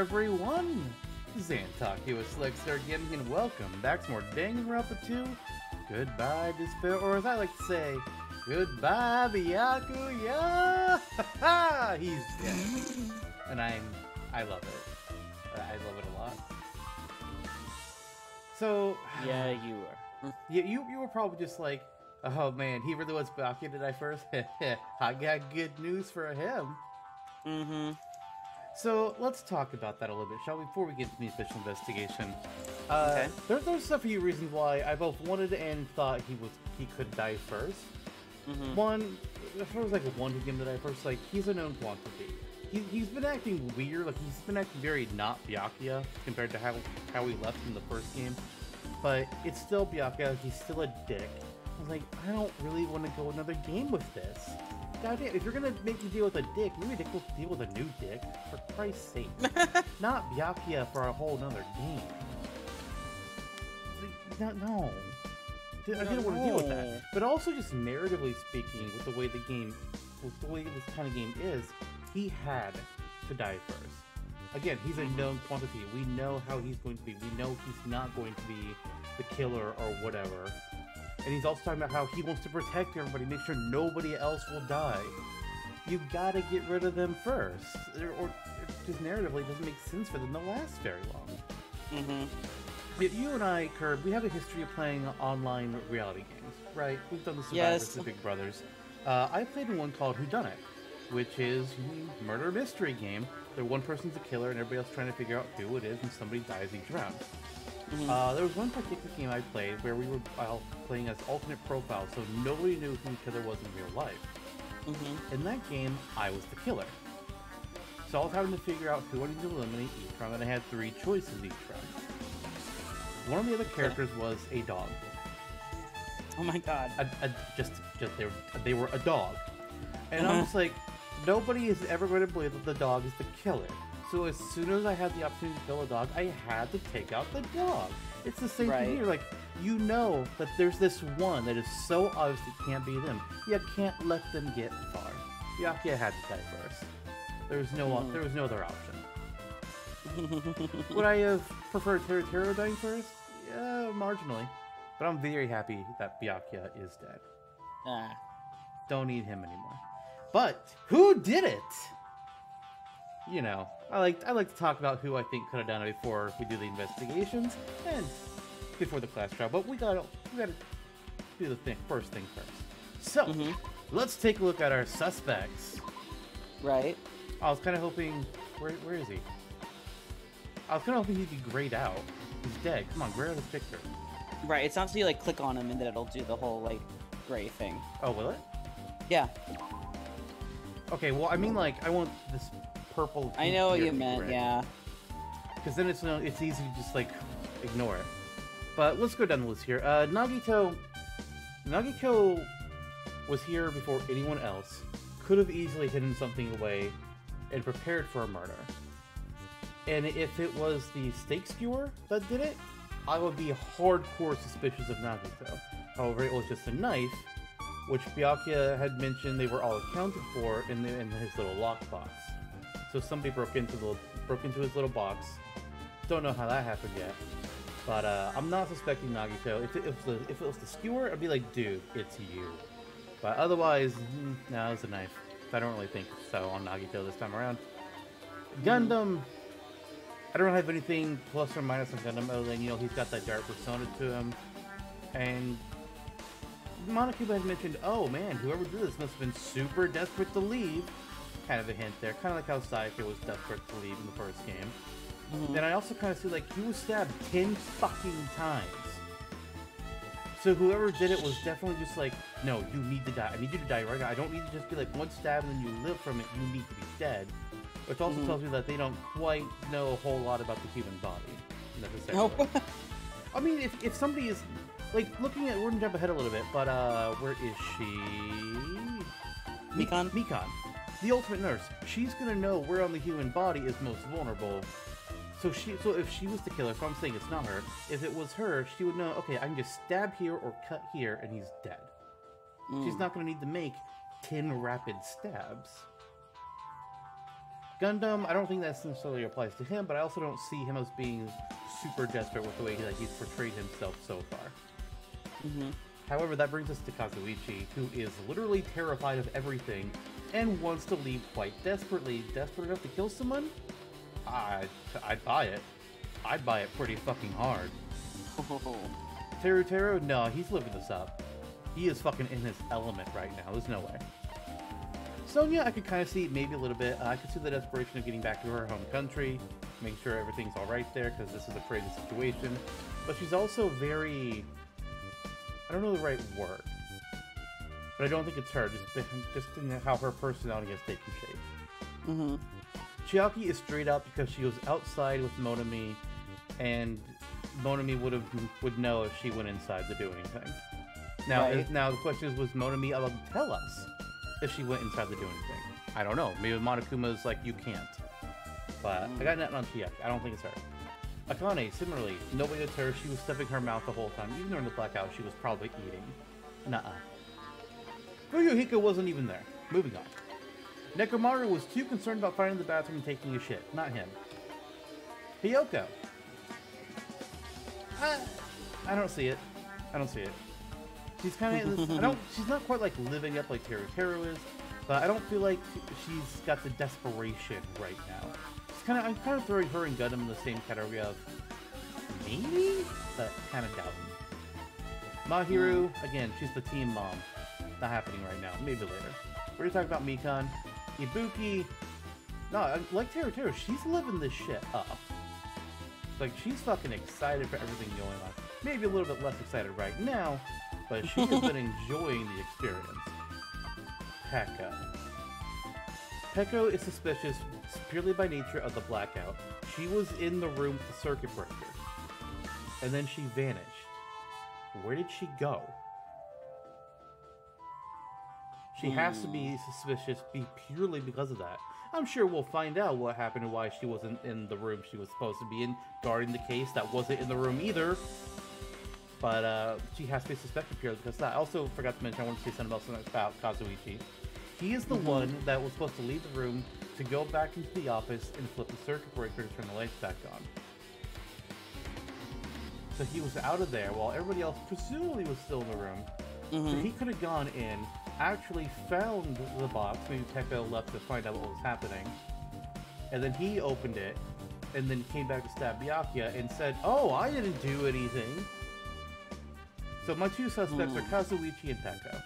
everyone! Xantaki with Slickster again, and welcome back to more Danganronpa 2. Goodbye, Despair, or as I like to say, goodbye, Byakuya! He's dead. And I love it. I love it a lot. So... Yeah, you were. Yeah, you were probably just like, oh man, he really was Byakuya to die first? I got good news for him. Mm-hmm. So let's talk about that a little bit, shall we? Before we get to the official investigation. Okay. There's a few reasons why I both wanted and thought he could die first. Mm-hmm. One, if there was like a wanted him to die first, like he's a known quantity. He's been acting weird, like he's been acting very not Byakuya compared to how he left in the first game. But it's still Byakuya, he's still a dick. I was like, I don't really want to go another game with this. Goddamn, if you're gonna make me deal with a dick, maybe we'll deal with a new dick, for Christ's sake. Not Byakuya for a whole nother game. No. I didn't want to deal with that. But also just narratively speaking, with the way this kind of game is, he had to die first. Again, he's a known quantity. We know how he's going to be. We know he's not going to be the killer or whatever. And he's also talking about how he wants to protect everybody, make sure nobody else will die. You gotta get rid of them first. Or just narratively, it doesn't make sense for them to last very long. Mm-hmm. You and I, Curb, we have a history of playing online reality games, right? We've done the Survivors, the Big Brothers. I played in one called Whodunit, which is a murder mystery game. Where one person's a killer and everybody else trying to figure out who it is, and somebody dies each round. Mm-hmm. There was one particular game I played where we were playing as alternate profiles, so nobody knew who the killer was in real life. Mm-hmm. In that game, I was the killer. So I was having to figure out who I needed to eliminate each round, and I had 3 choices each round. One of the other characters was a dog. Oh my god. They were a dog. And I'm just like, nobody is ever going to believe that the dog is the killer. So as soon as I had the opportunity to kill a dog, I had to take out the dog. It's the same thing here. Like, you know that there's this one that is so obvious it can't be them. You can't let them get far. Byakuya had to die first. There was no other option. Would I have preferred Teruteru dying first? Yeah, marginally. But I'm very happy that Byakuya is dead. Don't need him anymore. But who did it? You know, I like to talk about who I think could have done it before we do the investigations and before the class trial. But we gotta do the first thing first. So let's take a look at our suspects. Right. I was kind of hoping, where is he? I was kind of hoping he'd be grayed out. He's dead. Come on, gray out his picture. Right. It's not until you like click on him and then it'll do the whole like gray thing. Oh, will it? Yeah. Okay. Well, I mean, like, I want this purple. I know what you meant. Gray. Yeah. Because then it's easy to just like ignore it. But let's go down the list here. Nagito was here before anyone else. Could have easily hidden something away and prepared for a murder. And if it was the steak skewer that did it, I would be hardcore suspicious of Nagito. However, it was just a knife, which Byakuya had mentioned they were all accounted for in his little lockbox. So somebody broke into his little box. Don't know how that happened yet. But I'm not suspecting Nagito. If it was the skewer, I'd be like, dude, it's you. But otherwise, no, it's a knife. I don't really think so on Nagito this time around. Gundam. I don't have anything plus or minus on Gundam other than, you know, he's got that dark persona to him. And Monokuma had mentioned, oh man, whoever did this must have been super desperate to leave. Kind of a hint there. Kind of like how Sayaka was desperate to leave in the first game. Then I also kind of see, like, he was stabbed 10 fucking times. So whoever did it was definitely just like, no, you need to die. I need you to die right now. I don't need to just be like one stab and then you live from it. You need to be dead. Which also tells me that they don't quite know a whole lot about the human body, necessarily. Oh. I mean, if somebody is, like, looking at, we're gonna jump ahead a little bit, but, where is she? Mikan. The ultimate nurse. She's gonna know where on the human body is most vulnerable. So if she was the killer, if I'm saying it's not her, if it was her, she would know, okay, I can just stab here or cut here and he's dead. She's not gonna need to make 10 rapid stabs. Gundam, I don't think that necessarily applies to him, but I also don't see him as being super desperate with the way that he's portrayed himself so far. However, that brings us to Kazuichi, who is literally terrified of everything and wants to leave quite desperately. Desperate enough to kill someone? I'd buy it. I'd buy it pretty fucking hard. Teru, no, he's living this up. He is fucking in his element right now. There's no way. Sonya, I could kind of see maybe a little bit. I could see the desperation of getting back to her home country, making sure everything's all right there, because this is a crazy situation. But she's also very... I don't know the right word, but I don't think it's her. Just in how her personality has taken shape. Chiaki is straight up because she was outside with Monami, and Monami would know if she went inside to do anything. Now, now the question is, was Monami allowed to tell us if she went inside to do anything? I don't know. Maybe Monokuma's like, you can't. But I got nothing on Chiaki. I don't think it's her. Akane, similarly, nobody could tell her she was stuffing her mouth the whole time. Even during the blackout, she was probably eating. Nuh-uh. Fuyuhiko wasn't even there. Moving on. Nekomaru was too concerned about finding the bathroom and taking a shit. Not him. Hiyoko. I don't see it. I don't see it. She's kind of... she's not quite like living up like Teru is, but I don't feel like she's got the desperation right now. I'm kind of throwing her and Gundam in the same category of maybe, but kind of doubting. Mahiru, again, she's the team mom. Not happening right now. Maybe later. We're talking about Mikan. Ibuki, no, like Teru, she's living this shit up. Like, she's fucking excited for everything going on. Maybe a little bit less excited right now, but she has been enjoying the experience. Peko is suspicious purely by nature of the blackout. She was in the room with the circuit breaker, and then she vanished. Where did she go? She has to be suspicious purely because of that. I'm sure we'll find out what happened and why she wasn't in the room she was supposed to be in, guarding the case that wasn't in the room either. But she has to be suspected purely because of that. I also forgot to mention, I want to say something about Kazuichi. He is the one that was supposed to leave the room to go back into the office and flip the circuit breaker to turn the lights back on. So he was out of there while everybody else presumably was still in the room. So he could have gone in, actually found the box, maybe Peko left to find out what was happening, and then he opened it, and then came back to stab Byakuya and said, "Oh, I didn't do anything." So my two suspects are Kazuichi and Peko.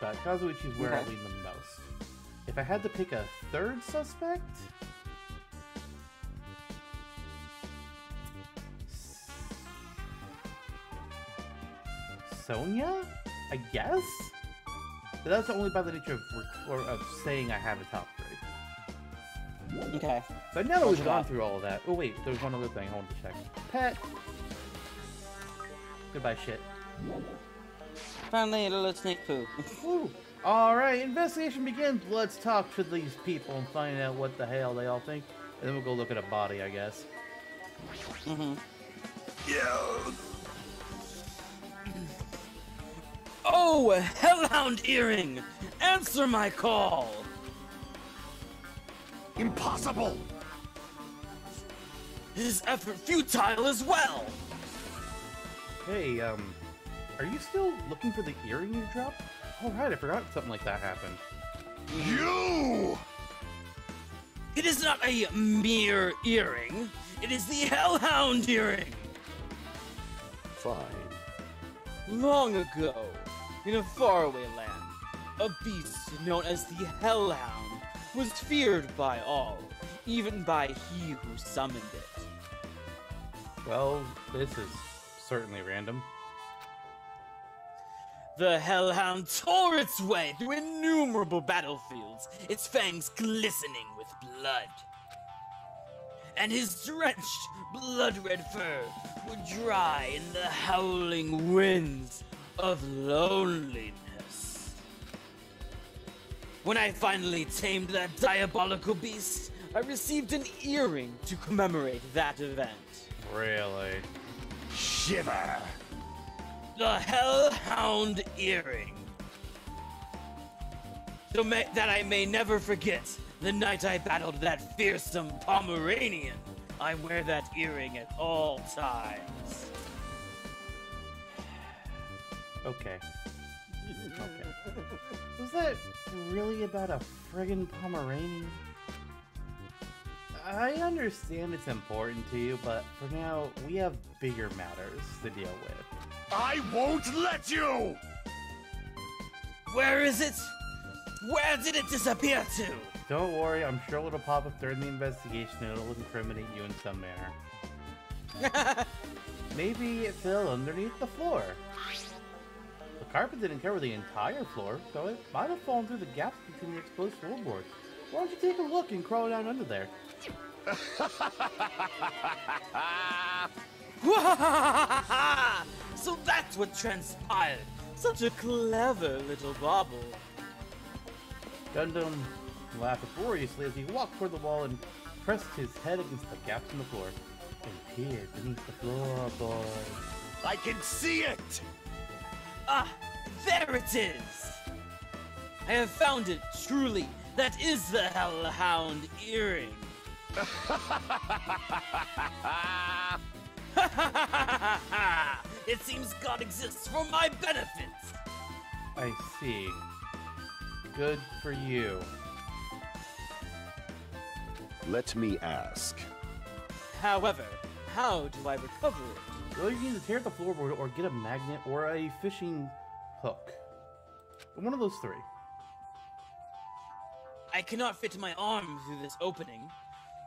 But Kazuichi is where I lean the most. If I had to pick a third suspect... Sonya? I guess? But that's only by the nature of saying I have a top grade. Okay. But now that we've gone through all of that... Oh wait, there's one other thing I wanted to check. Pet! Goodbye, shit. Finally, a little snake poo. Alright, investigation begins. Let's talk to these people and find out what the hell they all think. And then we'll go look at a body, I guess. Oh, Hellhound Hearing! Answer my call! Impossible! His effort futile as well! Hey, are you still looking for the earring you dropped? Oh, right, I forgot something like that happened. You! It is not a mere earring. It is the Hellhound Hearing! Fine. Long ago, in a faraway land, a beast known as the Hellhound was feared by all, even by he who summoned it. Well, this is certainly random. The Hellhound tore its way through innumerable battlefields, its fangs glistening with blood. And his drenched, blood-red fur would dry in the howling winds of loneliness. When I finally tamed that diabolical beast, I received an earring to commemorate that event. Really? Shiver! The Hellhound Hearing. So that I may never forget The night I battled that fearsome Pomeranian. I wear that earring at all times. Okay. Okay. Was that really about a friggin' Pomeranian? I understand it's important to you, but for now, we have bigger matters to deal with. I won't let you! Where is it? Where did it disappear to? Don't worry, I'm sure it'll pop up during the investigation and it'll incriminate you in some manner. Maybe it fell underneath the floor. The carpet didn't cover the entire floor, so it might have fallen through the gaps between the exposed floorboards. Why don't you take a look and crawl down under there? So that's what transpired. Such a clever little bauble. Gundam laughed uproariously as he walked toward the wall and pressed his head against the gaps in the floor and peered beneath the floorboards. I can see it! Ah, there it is! I have found it, truly. That is the Hellhound Hearing. It seems God exists for my benefit. I see. Good for you. Let me ask. However, how do I recover it? Well, you need to tear the floorboard or get a magnet or a fishing hook. One of those three. I cannot fit my arm through this opening.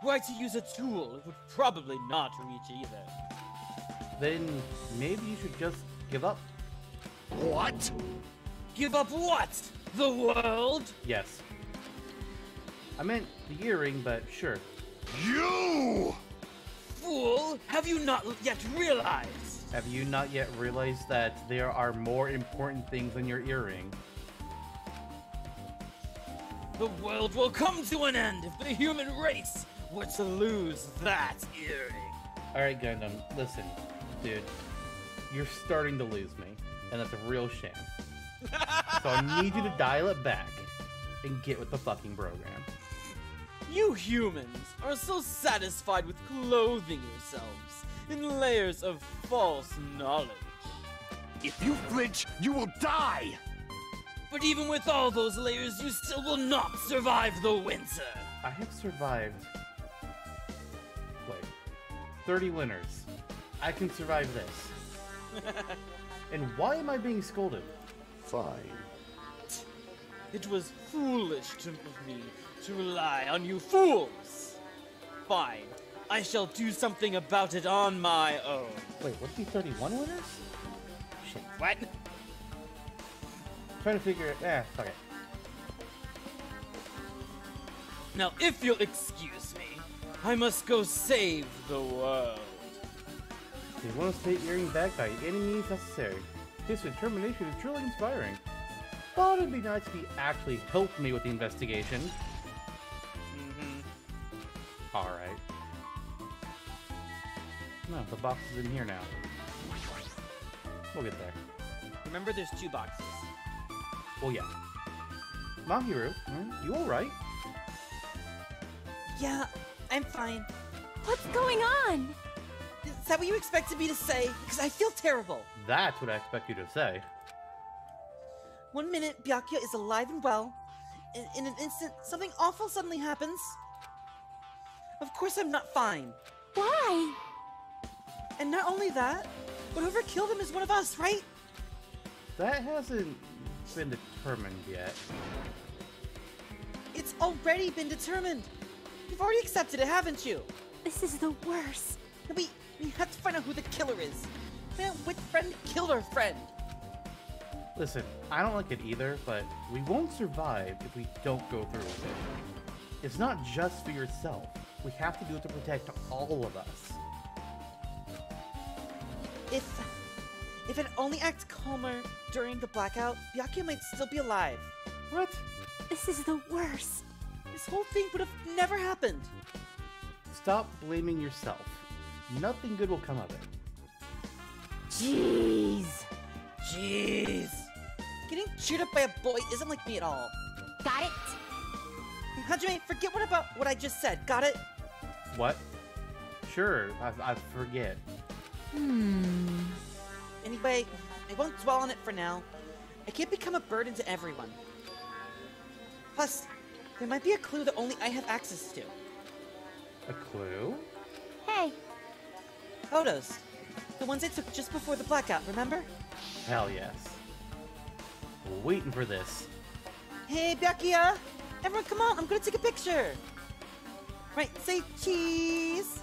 Were I to use a tool, it would probably not reach either. Then maybe you should just give up. What? Give up what? The world? Yes. I meant the earring, but sure. You! Fool! Have you not yet realized? Have you not yet realized that there are more important things than your earring? The world will come to an end if the human race were to lose that earring. Alright, Gundam, listen. Dude, you're starting to lose me, and that's a real shame. So I need you to dial it back and get with the fucking program. You humans are so satisfied with clothing yourselves in layers of false knowledge. If you flinch, you will die! But even with all those layers, you still will not survive the winter. I have survived... Wait. 30 winters. I can survive this. And why am I being scolded? Fine. It was foolish of me to rely on you fools. Fine. I shall do something about it on my own. Wait, would it be 31 winters? Shit. What? Trying to figure it. Fuck it. Now, if you'll excuse me, I must go save the world. You want to stay earring back by any means necessary. His determination is truly inspiring. Thought it'd be nice if he actually helped me with the investigation. Alright. No, the box is in here now. We'll get there. Remember, there's 2 boxes. Well, yeah. Mahiru, you alright? Yeah, I'm fine. What's going on? Is that what you expected me to say? Because I feel terrible. That's what I expect you to say. One minute, Byakuya is alive and well. In an instant, something awful suddenly happens. Of course I'm not fine. Why? And not only that, but whoever killed him is one of us, right? That hasn't been determined yet. It's already been determined. You've already accepted it, haven't you? This is the worst. We have to find out who the killer is. Find out which friend killed our friend. Listen, I don't like it either, but we won't survive if we don't go through with it. It's not just for yourself. We have to do it to protect all of us. If it only acts calmer during the blackout, Byakuya might still be alive. What? This is the worst. This whole thing would have never happened. Stop blaming yourself. Nothing good will come of it. Jeez. Jeez. Getting cheered up by a boy isn't like me at all. Got it? Hajime, forget what I just said. Got it? What? Sure, I forget. Anyway, I won't dwell on it for now. I can't become a burden to everyone. Plus, there might be a clue that only I have access to. A clue? Hey, Photos. The ones I took just before the blackout, remember? Hell yes. Waiting for this. Hey, Byakuya! Everyone come on, I'm gonna take a picture! Right, say cheese!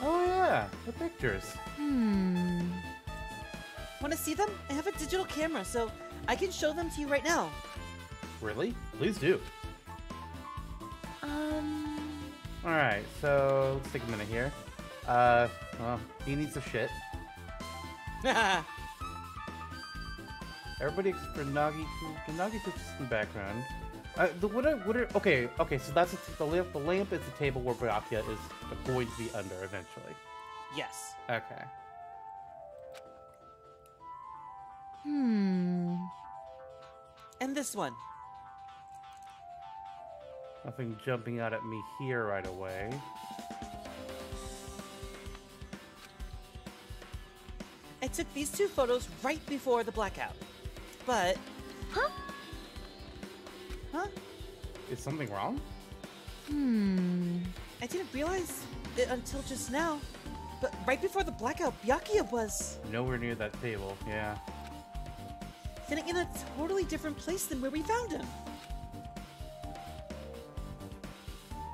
Oh yeah, the pictures. Wanna see them? I have a digital camera, so I can show them to you right now. Really? Please do. Alright, so let's take a minute here. Well, he needs to shit. Everybody except for Nagi. Nagi puts in the background. Okay, so that's the lamp is the table where Byakuya is going to be under eventually. Yes. Okay. And this one. Nothing jumping out at me here right away. I took these two photos right before the blackout. But... Huh? Huh? Is something wrong? I didn't realize it until just now. But right before the blackout, Byakuya was... Nowhere near that table, yeah. sitting in a totally different place than where we found him.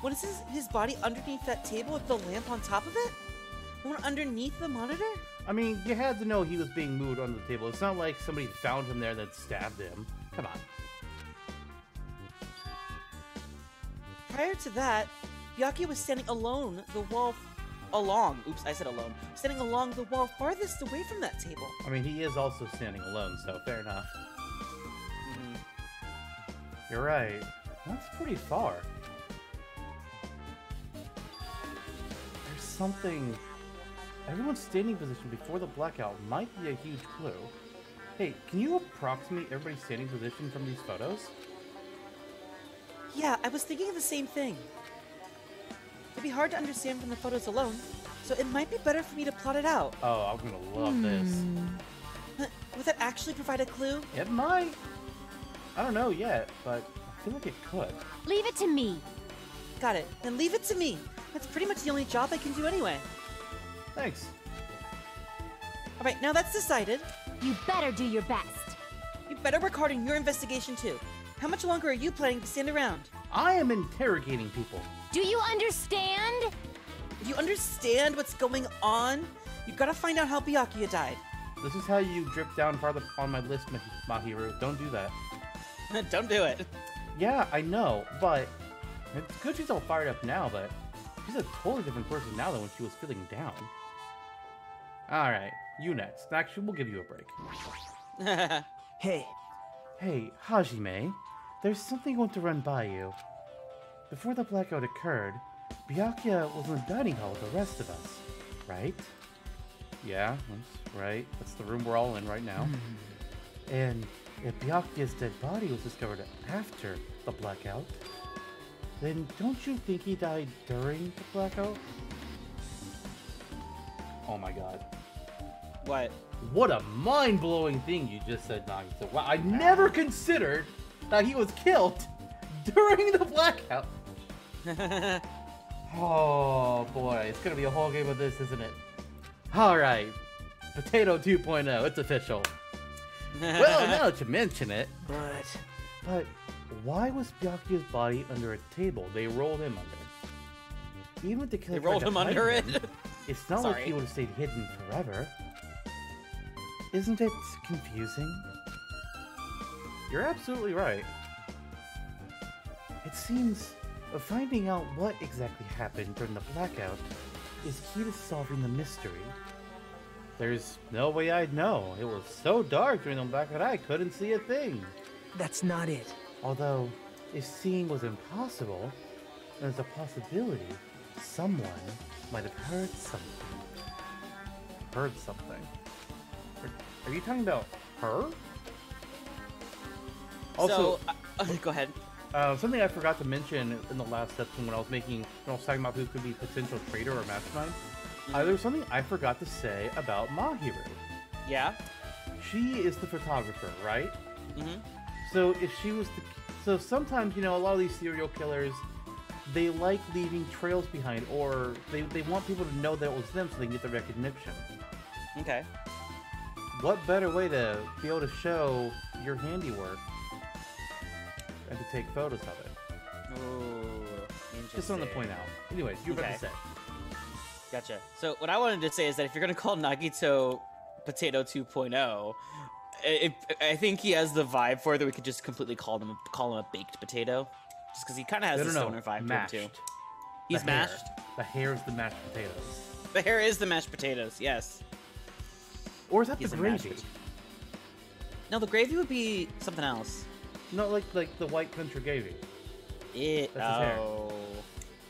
What is his body underneath that table with the lamp on top of it? The one underneath the monitor? I mean, you had to know he was being moved under the table. It's not like somebody found him there and then stabbed him. Come on. Prior to that, Byakuya was standing along the wall farthest away from that table. I mean, he is also standing alone, so fair enough. You're right. That's pretty far. There's something... Everyone's standing position before the blackout might be a huge clue. Hey, can you approximate everybody's standing position from these photos? Yeah, I was thinking of the same thing. It'd be hard to understand from the photos alone, so it might be better for me to plot it out. Oh, I'm gonna love this. Would that actually provide a clue? It might. I don't know yet, but I feel like it could. Leave it to me. Got it. Then leave it to me. That's pretty much the only job I can do anyway. Thanks. Alright, now that's decided. You better do your best. You better work hard in your investigation too. How much longer are you planning to stand around? I am interrogating people. Do you understand? If you understand what's going on, you gotta find out how Byakuya died. This is how you drip down farther on my list, Mahiru. Don't do that. Don't do it. Yeah, I know, but it's good she's all fired up now, but she's a totally different person now than when she was feeling down. Alright, you next. Actually, we'll give you a break. Hey. Hey, Hajime, there's something I want to run by you. Before the blackout occurred, Byakuya was in the dining hall with the rest of us, right? Yeah, that's right. That's the room we're all in right now. And if Byakuya's dead body was discovered after the blackout, then don't you think he died during the blackout? Oh my god. What? What a mind-blowing thing you just said, Nagito. Wow, I never considered that he was killed during the blackout. Oh boy, it's gonna be a whole game of this, isn't it? Alright, Potato 2.0, it's official. Well, now that you mention it. But why was Byakuya's body under a table they rolled him under? Even if the killer They rolled tried to him under hide it? him, it's not like he would have stayed hidden forever. Isn't it confusing? You're absolutely right. It seems finding out what exactly happened during the blackout is key to solving the mystery. There's no way I'd know. It was so dark during the blackout I couldn't see a thing. That's not it. Although, if seeing was impossible, there's a possibility someone might have heard something. Heard something? Are you talking about her? Also, go ahead. something I forgot to mention in the last episode when I was talking about who could be potential traitor or mastermind. There was something I forgot to say about Mahiru. Yeah. She is the photographer, right? Mm-hmm. So if she was so sometimes, a lot of these serial killers, they like leaving trails behind, or they want people to know that it was them so they can get the recognition. Okay. What better way to be able to show your handiwork and to take photos of it? Ooh, interesting. Just something to point out. Anyways, you were about to say. Gotcha. So what I wanted to say is that if you're going to call Nagito Potato 2.0, I think he has the vibe for it that we could just completely call him a baked potato. Just because he kind of has the stoner vibe mashed. to him, too. He's mashed? The hair is the mashed potatoes. The hair is the mashed potatoes, yes. Or is that He's the a gravy? No, the gravy would be something else. No, like the white country gravy. That's his hair.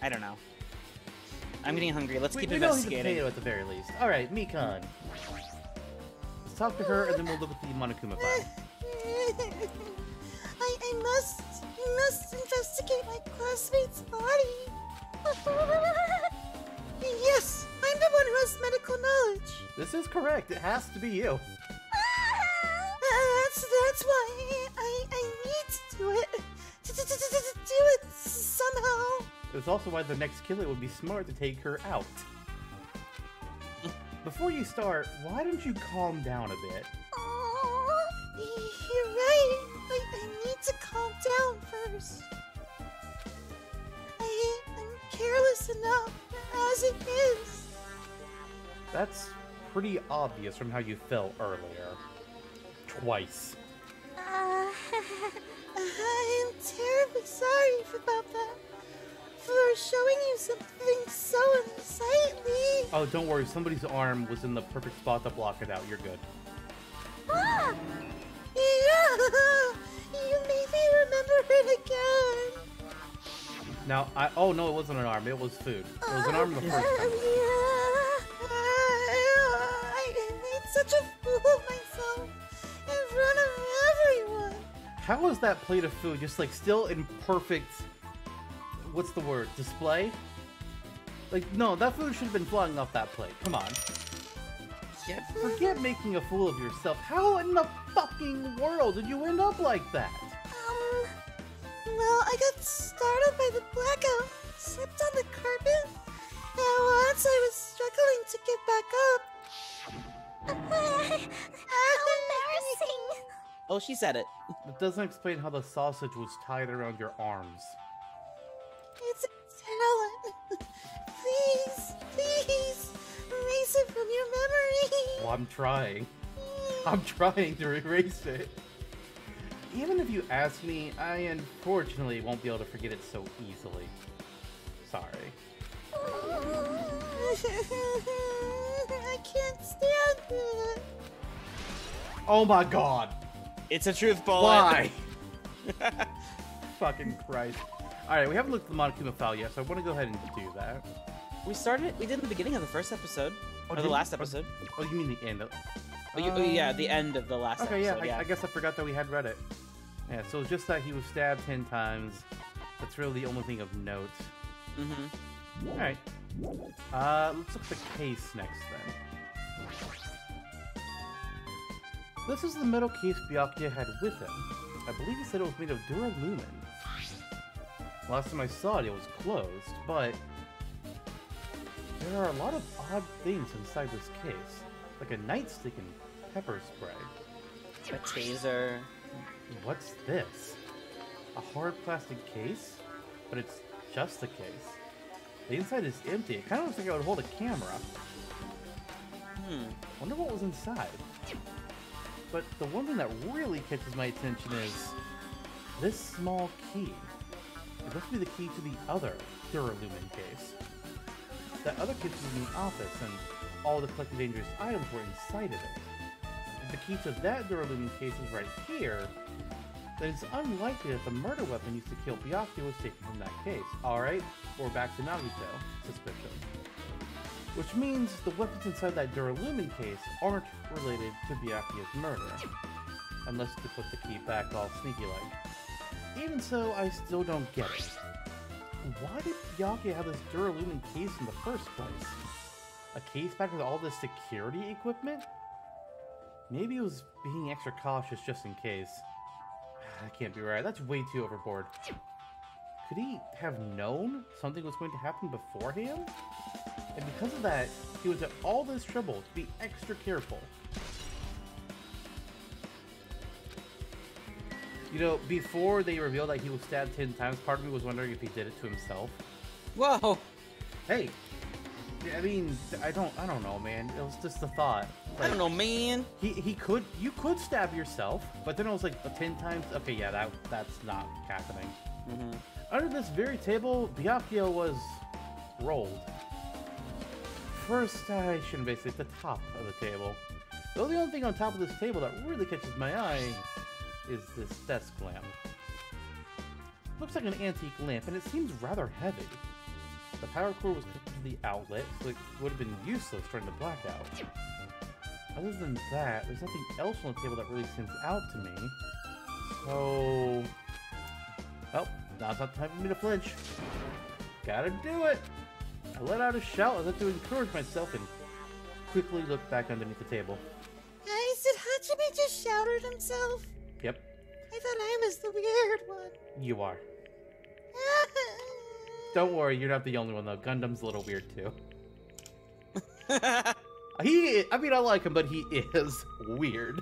I don't know. I'm getting hungry. Let's keep We know he's a investigating. potato at the very least. All right, Mikan. Let's talk to her, and then we'll look at the Monokuma file. I must investigate my classmate's body. Yes, I'm the one who has medical knowledge. This is correct. It has to be you. That's why I need to do it. To do it somehow. It's also why the next killer would be smart to take her out. Before you start, why don't you calm down a bit? Oh, you're right. I need to calm down first. I'm careless enough as it is. That's pretty obvious from how you felt earlier. Twice. I'm terribly sorry about that. For showing you something so unsightly. Oh, don't worry. Somebody's arm was in the perfect spot to block it out. You're good. Ah! Yeah! You made me remember it again. Now, oh no, it wasn't an arm. It was food. It was an arm the first time. I made such a fool of myself in front of everyone. How was that plate of food just like still in perfect, what's the word, display? Like, no, that food should have been flying off that plate. Come on. Yeah. Forget making a fool of yourself. How in the fucking world did you end up like that? Well, I got startled by the blackout, slipped on the carpet, and once I was struggling to get back up. How embarrassing! Oh, she said it. It doesn't explain how the sausage was tied around your arms. It's a talent. Please, erase it from your memory. Well, I'm trying. I'm trying to erase it. Even if you ask me, I unfortunately won't be able to forget it so easily. Sorry. I can't stand it. Oh my god! It's a truth bullet. Why? Fucking Christ. Alright, we haven't looked at the Monokuma file yet, so I want to go ahead and do that. We did in the beginning of the first episode. Or the did- last episode. Oh, you mean the end of... Yeah, the end of the last Okay, episode. I guess I forgot that we had read it. Yeah, so it's just that he was stabbed 10 times. That's really the only thing of note. Mm-hmm. Alright. Let's look at the case next then. This is the metal case Byakuya had with him. I believe he said it was made of duralumin. Last time I saw it, it was closed, but there are a lot of odd things inside this case. Like a nightstick and pepper spray. A taser. What's this? A hard plastic case? But it's just a case. The inside is empty. It kind of looks like it would hold a camera. Wonder what was inside. But the one thing that really catches my attention is this small key. It must be the key to the other duralumin case. That other case was in the office, and all the collected dangerous items were inside of it. If the key to that duralumin case is right here, then it's unlikely that the murder weapon used to kill Byakuya was taken from that case. Alright, we're back to Nagito. Suspicion. Which means the weapons inside that duralumin case aren't related to Byakuya's murder. unless to put the key back all sneaky-like. Even so, I still don't get it. Why did Byakuya have this Duralumin case in the first place? A case back with all this security equipment? Maybe it was being extra cautious just in case. That can't be right. That's way too overboard. Could he have known something was going to happen beforehand? And because of that, he was at all this trouble to be extra careful. You know, before they revealed that he was stabbed 10 times, part of me was wondering if he did it to himself. Whoa! Hey, I mean, I don't know, man. It was just a thought. Like, I don't know, man. You could stab yourself, but then it was like 10 times. Okay, yeah, that's not happening. Mm-hmm. Under this very table, Byakuya was rolled. First, I shouldn't basically at the top of the table. The only thing on top of this table that really catches my eye is this desk lamp. Looks like an antique lamp, and it seems rather heavy. The power cord was connected to the outlet, so it would have been useless during the blackout. Other than that, there's nothing else on the table that really stands out to me. So... oh, now's not the time for me to flinch. Gotta do it! I let out a shout as if to encourage myself and quickly looked back underneath the table. Guys, did Hajime just shout at himself? Yep, I thought I was the weird one. you are. Don't worry, you're not the only one though. Gundam's a little weird too. I mean, I like him, but he is weird.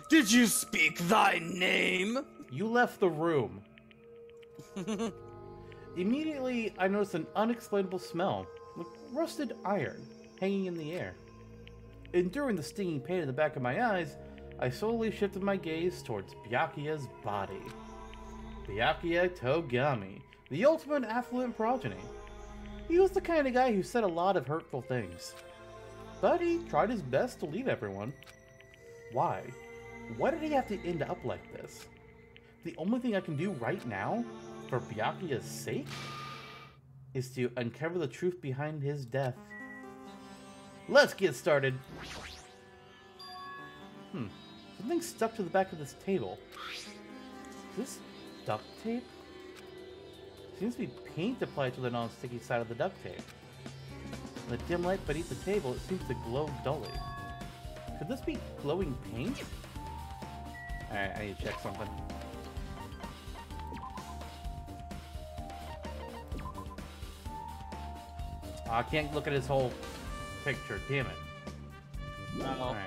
Did you speak thy name? You left the room. Immediately, I noticed an unexplainable smell, like rusted iron, hanging in the air. Enduring the stinging pain in the back of my eyes, I slowly shifted my gaze towards Byakuya's body. Byakuya Togami, the ultimate affluent progeny. He was the kind of guy who said a lot of hurtful things. But he tried his best to leave everyone. Why? Why did he have to end up like this? The only thing I can do right now, for Byakuya's sake, is to uncover the truth behind his death. Let's get started! Something stuck to the back of this table. Is this duct tape? Seems to be paint applied to the non-sticky side of the duct tape. In the dim light beneath the table, it seems to glow dully. Could this be glowing paint? Alright, I need to check something. Oh, I can't look at his whole picture, damn it. Alright.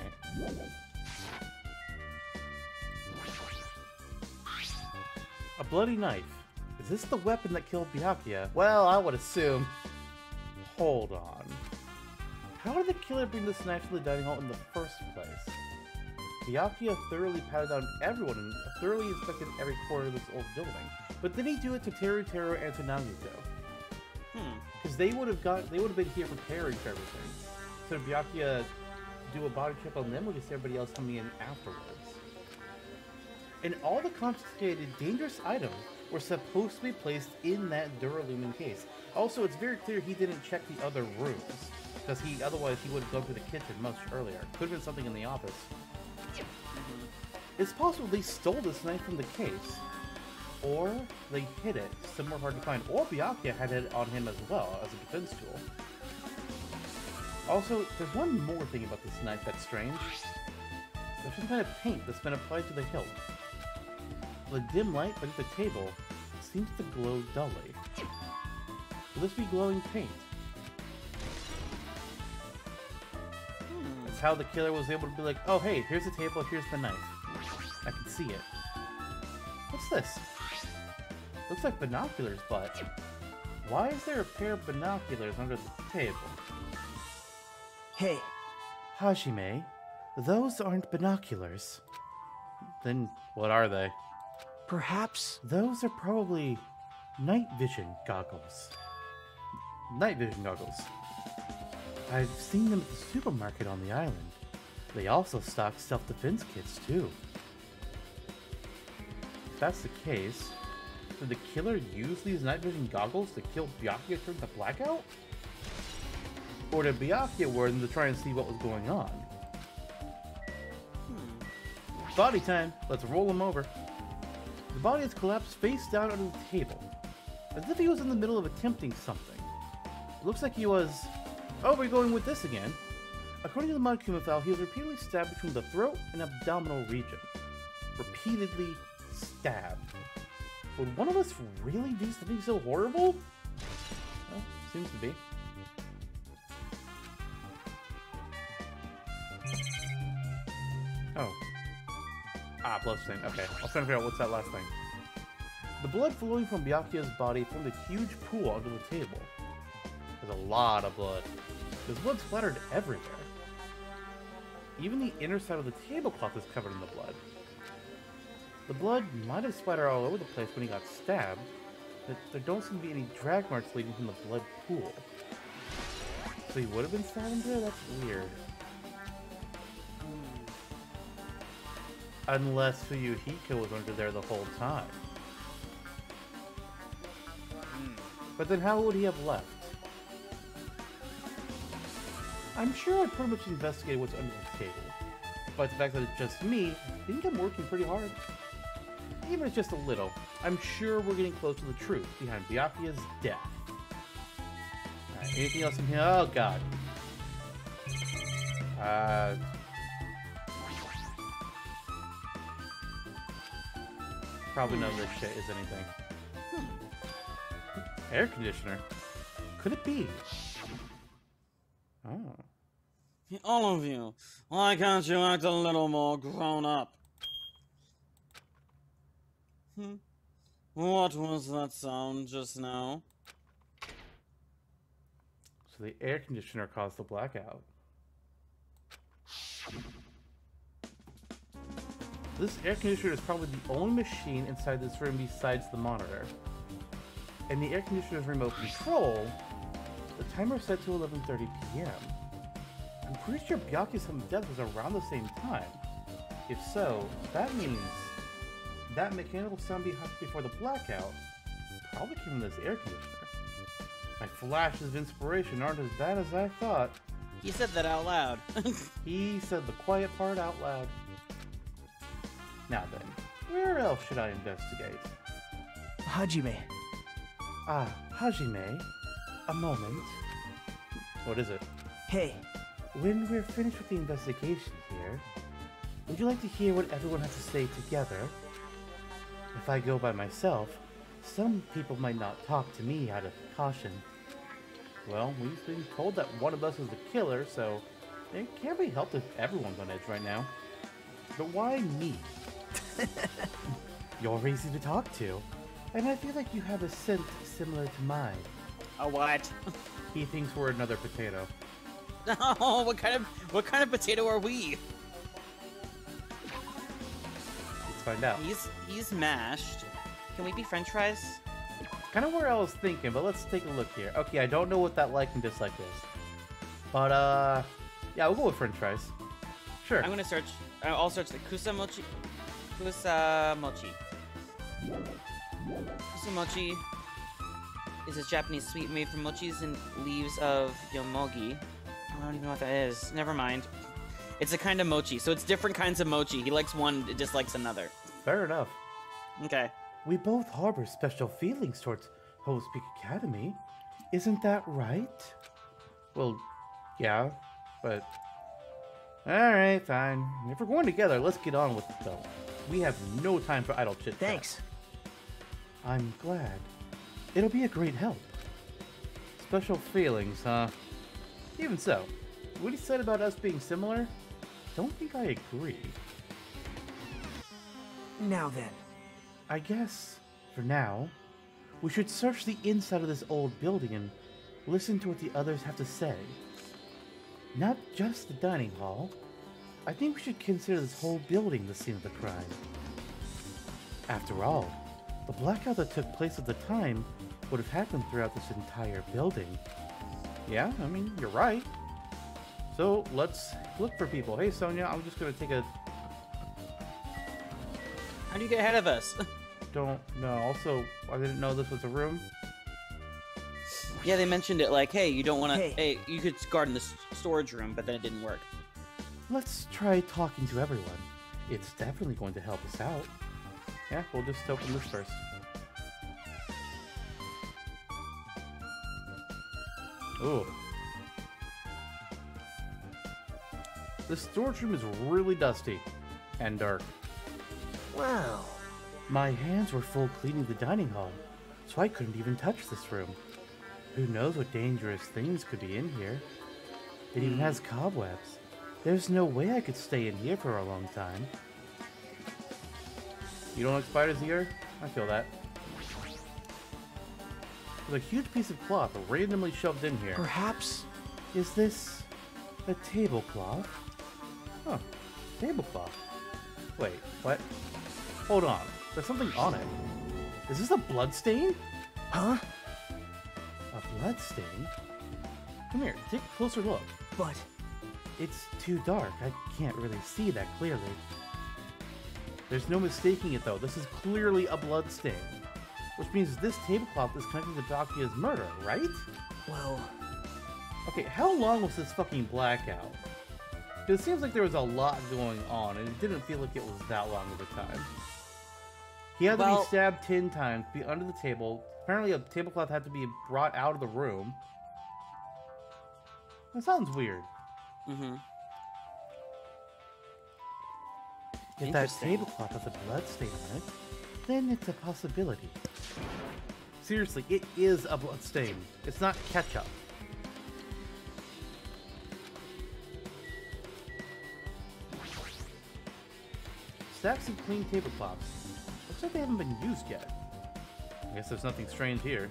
A bloody knife. Is this the weapon that killed Byakuya? Well, I would assume. Hold on. How did the killer bring this knife to the dining hall in the first place? Byakuya thoroughly patted down everyone and thoroughly inspected every corner of this old building. But did he do it to Teruteru and to Nagito? Because they would have been here preparing for everything. So did Byakuya do a body check on them, or just everybody else coming in afterwards? And all the confiscated dangerous items were supposed to be placed in that Duralumin case. Also, it's very clear he didn't check the other rooms, because otherwise he would have gone to the kitchen much earlier. Could have been something in the office. It's possible they stole this knife from the case, or they hid it somewhere hard to find, or Byakuya had it on him as well as a defense tool. Also, there's one more thing about this knife that's strange. There's some kind of paint that's been applied to the hilt. The dim light beneath the table seems to glow dully. Will this be glowing paint? That's how the killer was able to be like, oh hey, here's the table, here's the knife. I can see it. What's this? Looks like binoculars, but why is there a pair of binoculars under the table? Hey. Hajime, those aren't binoculars. Then what are they? Perhaps Those are probably night vision goggles. Night vision goggles. I've seen them at the supermarket on the island. They also stock self-defense kits too. If that's the case, did the killer use these night vision goggles to kill Byakuya during the blackout? Or did Byakuya wear them to try and see what was going on? body time. Let's roll him over. The body is collapsed face down under the table, as if he was in the middle of attempting something. It looks like he was... Oh, we're going with this again. According to the Monokuma file, he was repeatedly stabbed between the throat and abdominal region. Repeatedly stabbed. Would one of us really do something so horrible? Well, seems to be. Oh. Ah, bloodstain. Okay, I was trying to figure out what's that last thing. The blood flowing from Byakuya's body formed a huge pool under the table. There's a lot of blood. There's blood splattered everywhere. Even the inner side of the tablecloth is covered in the blood. The blood might have splattered all over the place when he got stabbed, but there don't seem to be any drag marks leading from the blood pool. So he would have been stabbed in there? That's weird. Unless Fuyuhiko was under there the whole time. But then how would he have left? I'm sure I'd pretty much investigated what's under the table. Despite the fact that it's just me, I think I'm working pretty hard. Even if it's just a little, I'm sure we're getting close to the truth behind Byakuya's death. Alright, anything else in here? Oh god. Probably none of this shit is anything. Air conditioner? Could it be? Oh. All of you, why can't you act a little more grown up? What was that sound just now? So the air conditioner caused the blackout. This air conditioner is probably the only machine inside this room besides the monitor. And the air conditioner's remote control, the timer is set to 11:30 p.m. I'm pretty sure Byakuya's sudden death was around the same time. If so, that means that mechanical sound before the blackout probably came from this air conditioner. My flashes of inspiration aren't as bad as I thought. He said that out loud. He said the quiet part out loud. Now then, where else should I investigate? Hajime. Ah, Hajime. A moment. What is it? Hey. When we're finished with the investigation here, would you like to hear what everyone has to say together? If I go by myself, some people might not talk to me out of caution. Well, we've been told that one of us is the killer, so it can't be helped if everyone's on edge right now. But why me? You're easy to talk to, and I feel like you have a scent similar to mine. A what? He thinks we're another potato. Oh, what kind of potato are we? Let's find out. He's mashed. Can we be French fries? Kind of where I was thinking, but let's take a look here. Okay, I don't know what that like and dislike is, but yeah, we'll go with French fries. Sure. I'm gonna search. I'll search the kusamochi. Kusamochi. Kusamochi is a Japanese sweet made from mochis and leaves of yomogi. I don't even know what that is. Never mind. It's a kind of mochi, so it's different kinds of mochi. He likes one, dislikes another. Fair enough. Okay. We both harbor special feelings towards Hope's Peak Academy. Isn't that right? Well, yeah, but... Alright, fine. If we're going together, let's get on with it, though. We have no time for idle chit-chat. Thanks. I'm glad. It'll be a great help. Special feelings, huh? Even so, what he said about us being similar, don't think I agree. Now then. I guess, for now, we should search the inside of this old building and listen to what the others have to say. Not just the dining hall. I think we should consider this whole building the scene of the crime. After all, the blackout that took place at the time would have happened throughout this entire building. Yeah, I mean, you're right. So, let's look for people. Hey, Sonia, I'm just gonna take a... How do you get ahead of us? Don't know. Also, I didn't know this was a room. Yeah, they mentioned it like, hey, you don't want to... Hey. Hey, you could guard in the storage room, but then it didn't work. Let's try talking to everyone. It's definitely going to help us out. Yeah, we'll just open this first. Ooh. This storage room is really dusty and dark. Wow. My hands were full cleaning the dining hall, so I couldn't even touch this room. Who knows what dangerous things could be in here? It even has cobwebs. There's no way I could stay in here for a long time. You don't like spiders either? I feel that. There's a huge piece of cloth randomly shoved in here. Perhaps. Is this a tablecloth? Huh, tablecloth. Wait, what? Hold on, there's something on it. Is this a blood stain? Huh? A blood stain? Come here, take a closer look. But It's too dark, I can't really see that clearly. There's no mistaking it though, this is clearly a blood stain. Which means this tablecloth is connected to Byakuya's murder, right? well, Okay, how long was this fucking blackout? It seems like there was a lot going on, and it didn't feel like it was that long of a time. He had to be stabbed 10 times, be under the table. Apparently a tablecloth had to be brought out of the room. That sounds weird. Mm-hmm. If that Interesting. tablecloth has a blood stain on it, then it's a possibility. Seriously, it is a blood stain. It's not ketchup. Stacks of clean tablecloths. Looks like they haven't been used yet. I guess there's nothing strange here.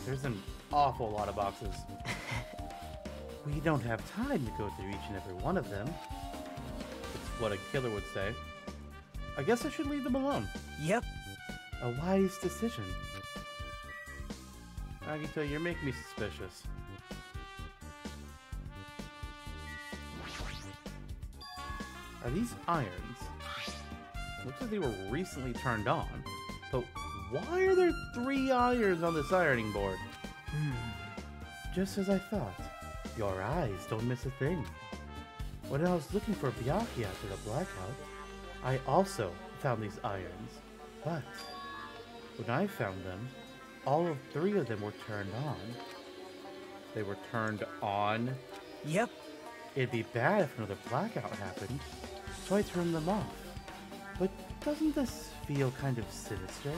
There's an awful lot of boxes. We don't have time to go through each and every one of them. That's what a killer would say. I guess I should leave them alone. yep. A wise decision. Agito, you're making me suspicious. Are these irons? Looks like they were recently turned on. But why are there 3 irons on this ironing board? Just as I thought. Your eyes don't miss a thing. When I was looking for Byakuya after the blackout, I also found these irons. But when I found them, all of 3 of them were turned on. They were turned on? Yep. It'd be bad if another blackout happened, so I turned them off. But doesn't this feel kind of sinister?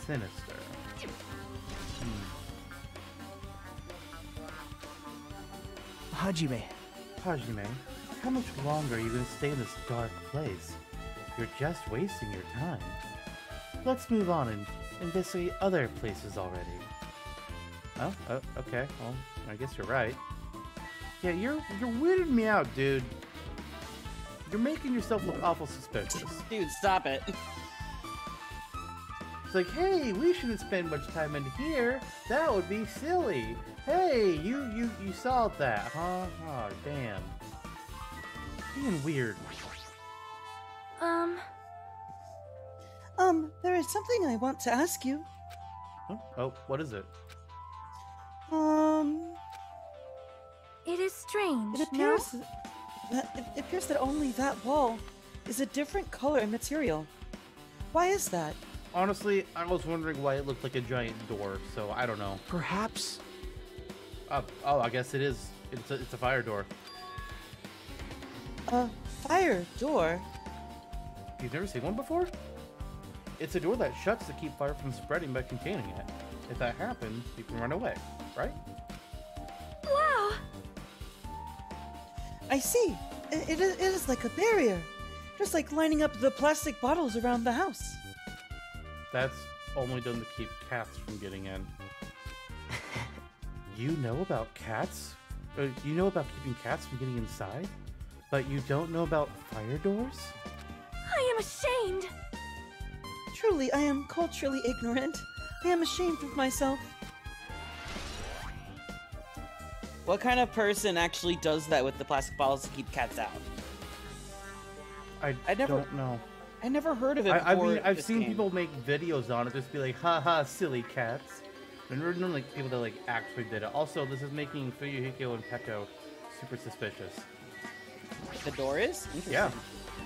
Sinister. Hajime. Hajime, how much longer are you going to stay in this dark place? You're just wasting your time. Let's move on and investigate other places already. Oh, okay. Well, I guess you're right. Yeah, you're weirding me out, dude. You're making yourself look awful suspicious. Dude, stop it. It's like, hey, we shouldn't spend much time in here. That would be silly. Hey, you saw that, huh? Oh, damn. Being weird. There is something I want to ask you. Huh? Oh, what is it? It is strange, It appears it appears that only that wall is a different color and material. Why is that? Honestly, I was wondering why it looked like a giant door, so I don't know. Perhaps. Oh, I guess it is. It's a fire door. A fire door? You've never seen one before? It's a door that shuts to keep fire from spreading by containing it. If that happens, you can run away, right? Wow! I see. It is like a barrier. Just like lining up the plastic bottles around the house. That's only done to keep cats from getting in. You know about cats? You know about keeping cats from getting inside? But you don't know about fire doors? I am ashamed! Truly, I am culturally ignorant. I am ashamed of myself. What kind of person actually does that with the plastic bottles to keep cats out? I don't know. I never heard of it I before. mean, I've this seen game. people make videos on it, just be like, haha, silly cats. And we're known like people that like actually did it. Also, this is making Fuyuhiko and Peko super suspicious. The door is? Interesting. Yeah.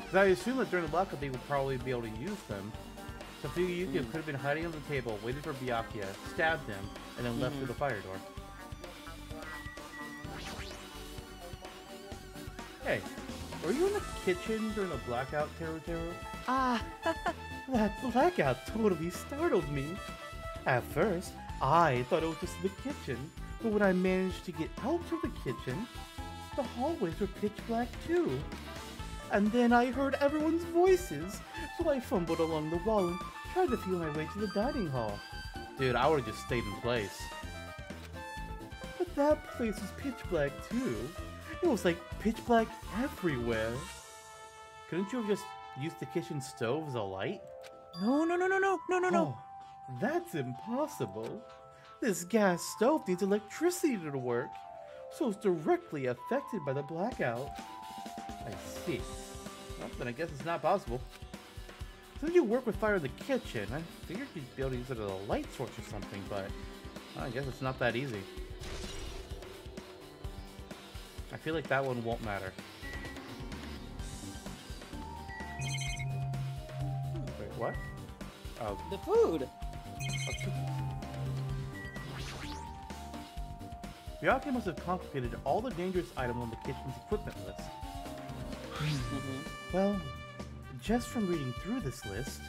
Because I assume that during the blackout they would probably be able to use them. So Fuyuki could have been hiding on the table, waited for Byakuya, stabbed him, and then left through the fire door. Hey, were you in the kitchen during the blackout, Teru? Ah, That blackout totally startled me. At first, I thought it was just the kitchen, but when I managed to get out of the kitchen, the hallways were pitch black too. And then I heard everyone's voices, so I fumbled along the wall and tried to feel my way to the dining hall. Dude, I would've just stayed in place. But that place was pitch black too. It was like pitch black everywhere. Couldn't you have just used the kitchen stove as a light? no. Oh, that's impossible. This gas stove needs electricity to work, so it's directly affected by the blackout. I see. Well, then I guess it's not possible. Since you work with fire in the kitchen, I figured you'd be able to use it as a light source or something, but I guess it's not that easy. I feel like that one won't matter. Wait, what? Oh, The food! Byakuya must have confiscated all the dangerous items on the kitchen's equipment list. Well, just from reading through this list,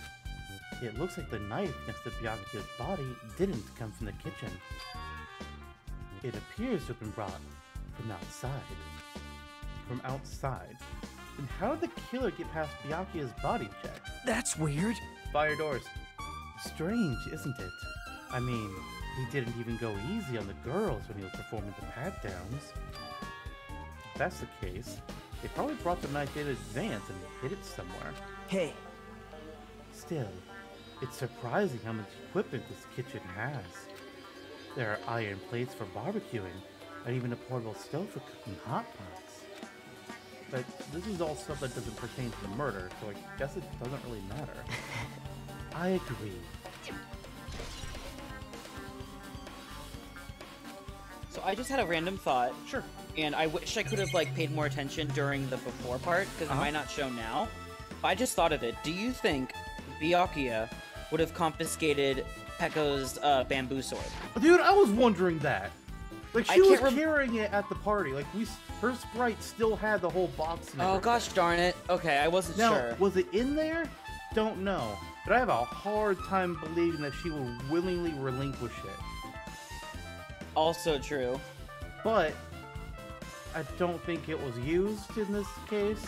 it looks like the knife next to Byakuya's body didn't come from the kitchen. It appears to have been brought from outside. From outside? Then how did the killer get past Byakuya's body check? That's weird. Fire doors. Strange, isn't it? I mean, he didn't even go easy on the girls when he was performing the pat-downs. If that's the case, they probably brought the knife in advance and hid it somewhere. Hey, Still, it's surprising how much equipment this kitchen has. There are iron plates for barbecuing, and even a portable stove for cooking hot pots. But this is all stuff that doesn't pertain to the murder, so I guess it doesn't really matter. I agree. So I just had a random thought, Sure. and I wish I could have like paid more attention during the before part, because it might not show now. But I just thought of it. Do you think Byakuya would have confiscated Pekko's bamboo sword? Dude, I was wondering that. Like, I she was can't carrying it at the party. Like, her Sprite still had the whole box and Oh everything. gosh darn it. Okay, I wasn't Now, sure. was it in there? Don't know. But I have a hard time believing that she will willingly relinquish it. Also true. But I don't think it was used in this case.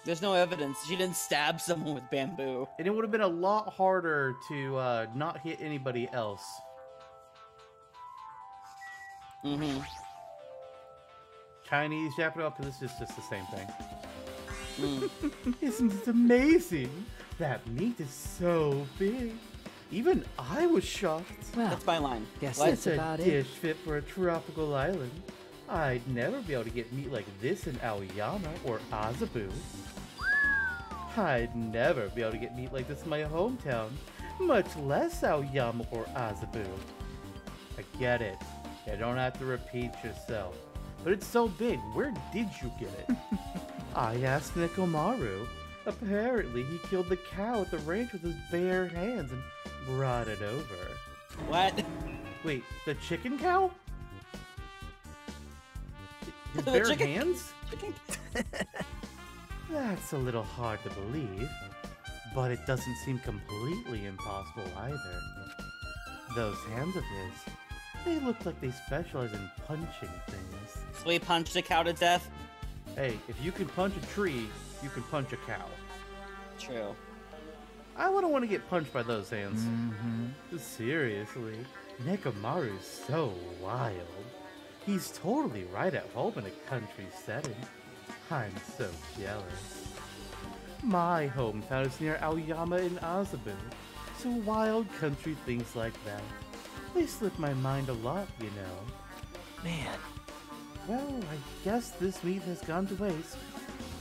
There's no evidence. She didn't stab someone with bamboo. And it would have been a lot harder to not hit anybody else. Mm-hmm. Chinese, Japanese, because it's just the same thing. Mm. Isn't it amazing? That meat is so big. Even I was shocked. well, That's my line. guess Like, that's It's a about it. dish fit for a tropical island. I'd never be able to get meat like this in Aoyama or Azabu. I'd never be able to get meat like this in my hometown, much less Aoyama or Azabu. I get it. You don't have to repeat yourself. But it's so big, where did you get it? I asked Nekomaru. Apparently, he killed the cow at the ranch with his bare hands and brought it over. What? Wait, the chicken cow? His The bare chicken- hands? That's a little hard to believe, but it doesn't seem completely impossible either. Those hands of his, they look like they specialize in punching things. So he punched a cow to death? Hey, if you can punch a tree, you can punch a cow. True. I wouldn't want to get punched by those hands. Mm-hmm. Seriously, Nekomaru's so wild. He's totally right at home in a country setting. I'm so jealous. My hometown is near Aoyama in Azabu, so wild country things like that, they slip my mind a lot, you know. Man, Well, I guess this meat has gone to waste,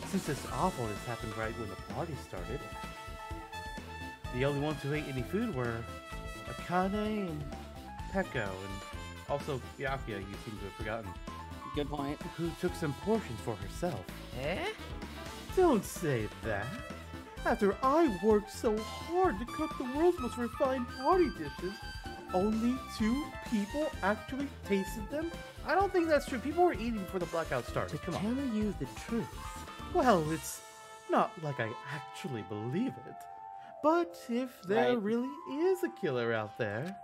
since this awfulness happened right when the party started. The only ones who ate any food were Akane and Pekko, and also Byakuya, you seem to have forgotten. Good point. Who took some portions for herself. Eh? Don't say that. After I worked so hard to cook the world's most refined party dishes, only 2 people actually tasted them? I don't think that's true. People were eating before the blackout started. To Come tell on. you the truth. Well, it's not like I actually believe it. But if there Right. really is a killer out there,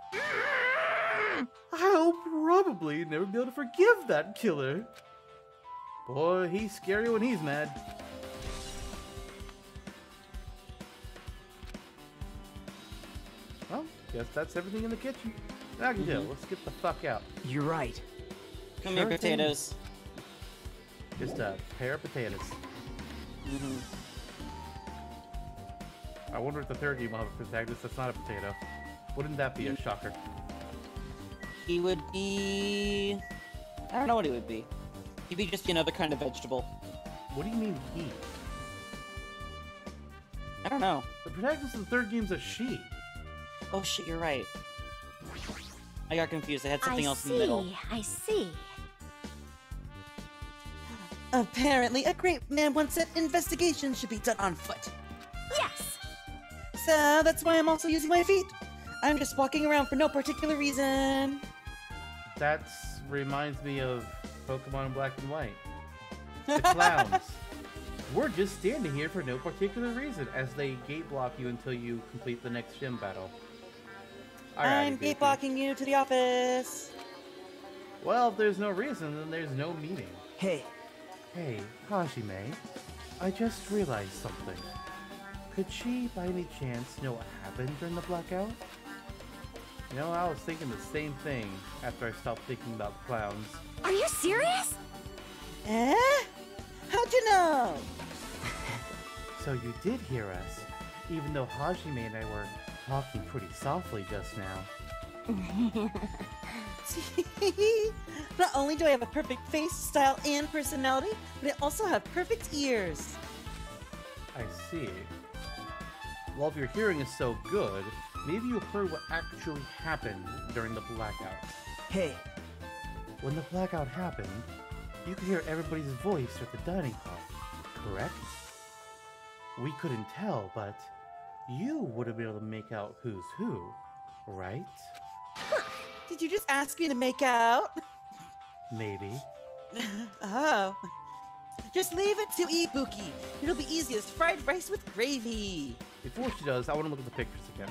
I'll probably never be able to forgive that killer. Boy, he's scary when he's mad. Well, guess that's everything in the kitchen. Now, let's get the fuck out. You're right. Come here, Sure thing. potatoes. Just a pair of potatoes. Mm-hmm. I wonder if the third game will have a protagonist that's not a potato. Wouldn't that be a shocker? He would be... I don't know what he would be. He'd be just another kind of vegetable. What do you mean he? I don't know. The protagonist of the third game's a she. Oh shit, you're right. I got confused. I had something I else see, in the middle. I see. Apparently, a great man once said investigation should be done on foot. Yes! So that's why I'm also using my feet. I'm just walking around for no particular reason. That reminds me of Pokemon Black and White. The clowns. We're just standing here for no particular reason as they gate block you until you complete the next gym battle. Alrighty, I'm Vicky. gate blocking you to the office. Well, if there's no reason, then there's no meeting. Hey, Hey, Hajime, I just realized something. Could she, by any chance, know what happened during the blackout? You know, I was thinking the same thing after I stopped thinking about clowns. Are you serious? Eh? How'd you know? So you did hear us, even though Hajime and I were talking pretty softly just now. Not only do I have a perfect face, style, and personality, but I also have perfect ears. I see. Well, if your hearing is so good, maybe you heard what actually happened during the blackout. hey, When the blackout happened, you could hear everybody's voice at the dining hall, correct? We couldn't tell, but you would have been able to make out who's who, right? Did you just ask me to make out? Maybe. Oh. Just leave it to Ibuki. It'll be easy as fried rice with gravy. Before she does, I want to look at the pictures again.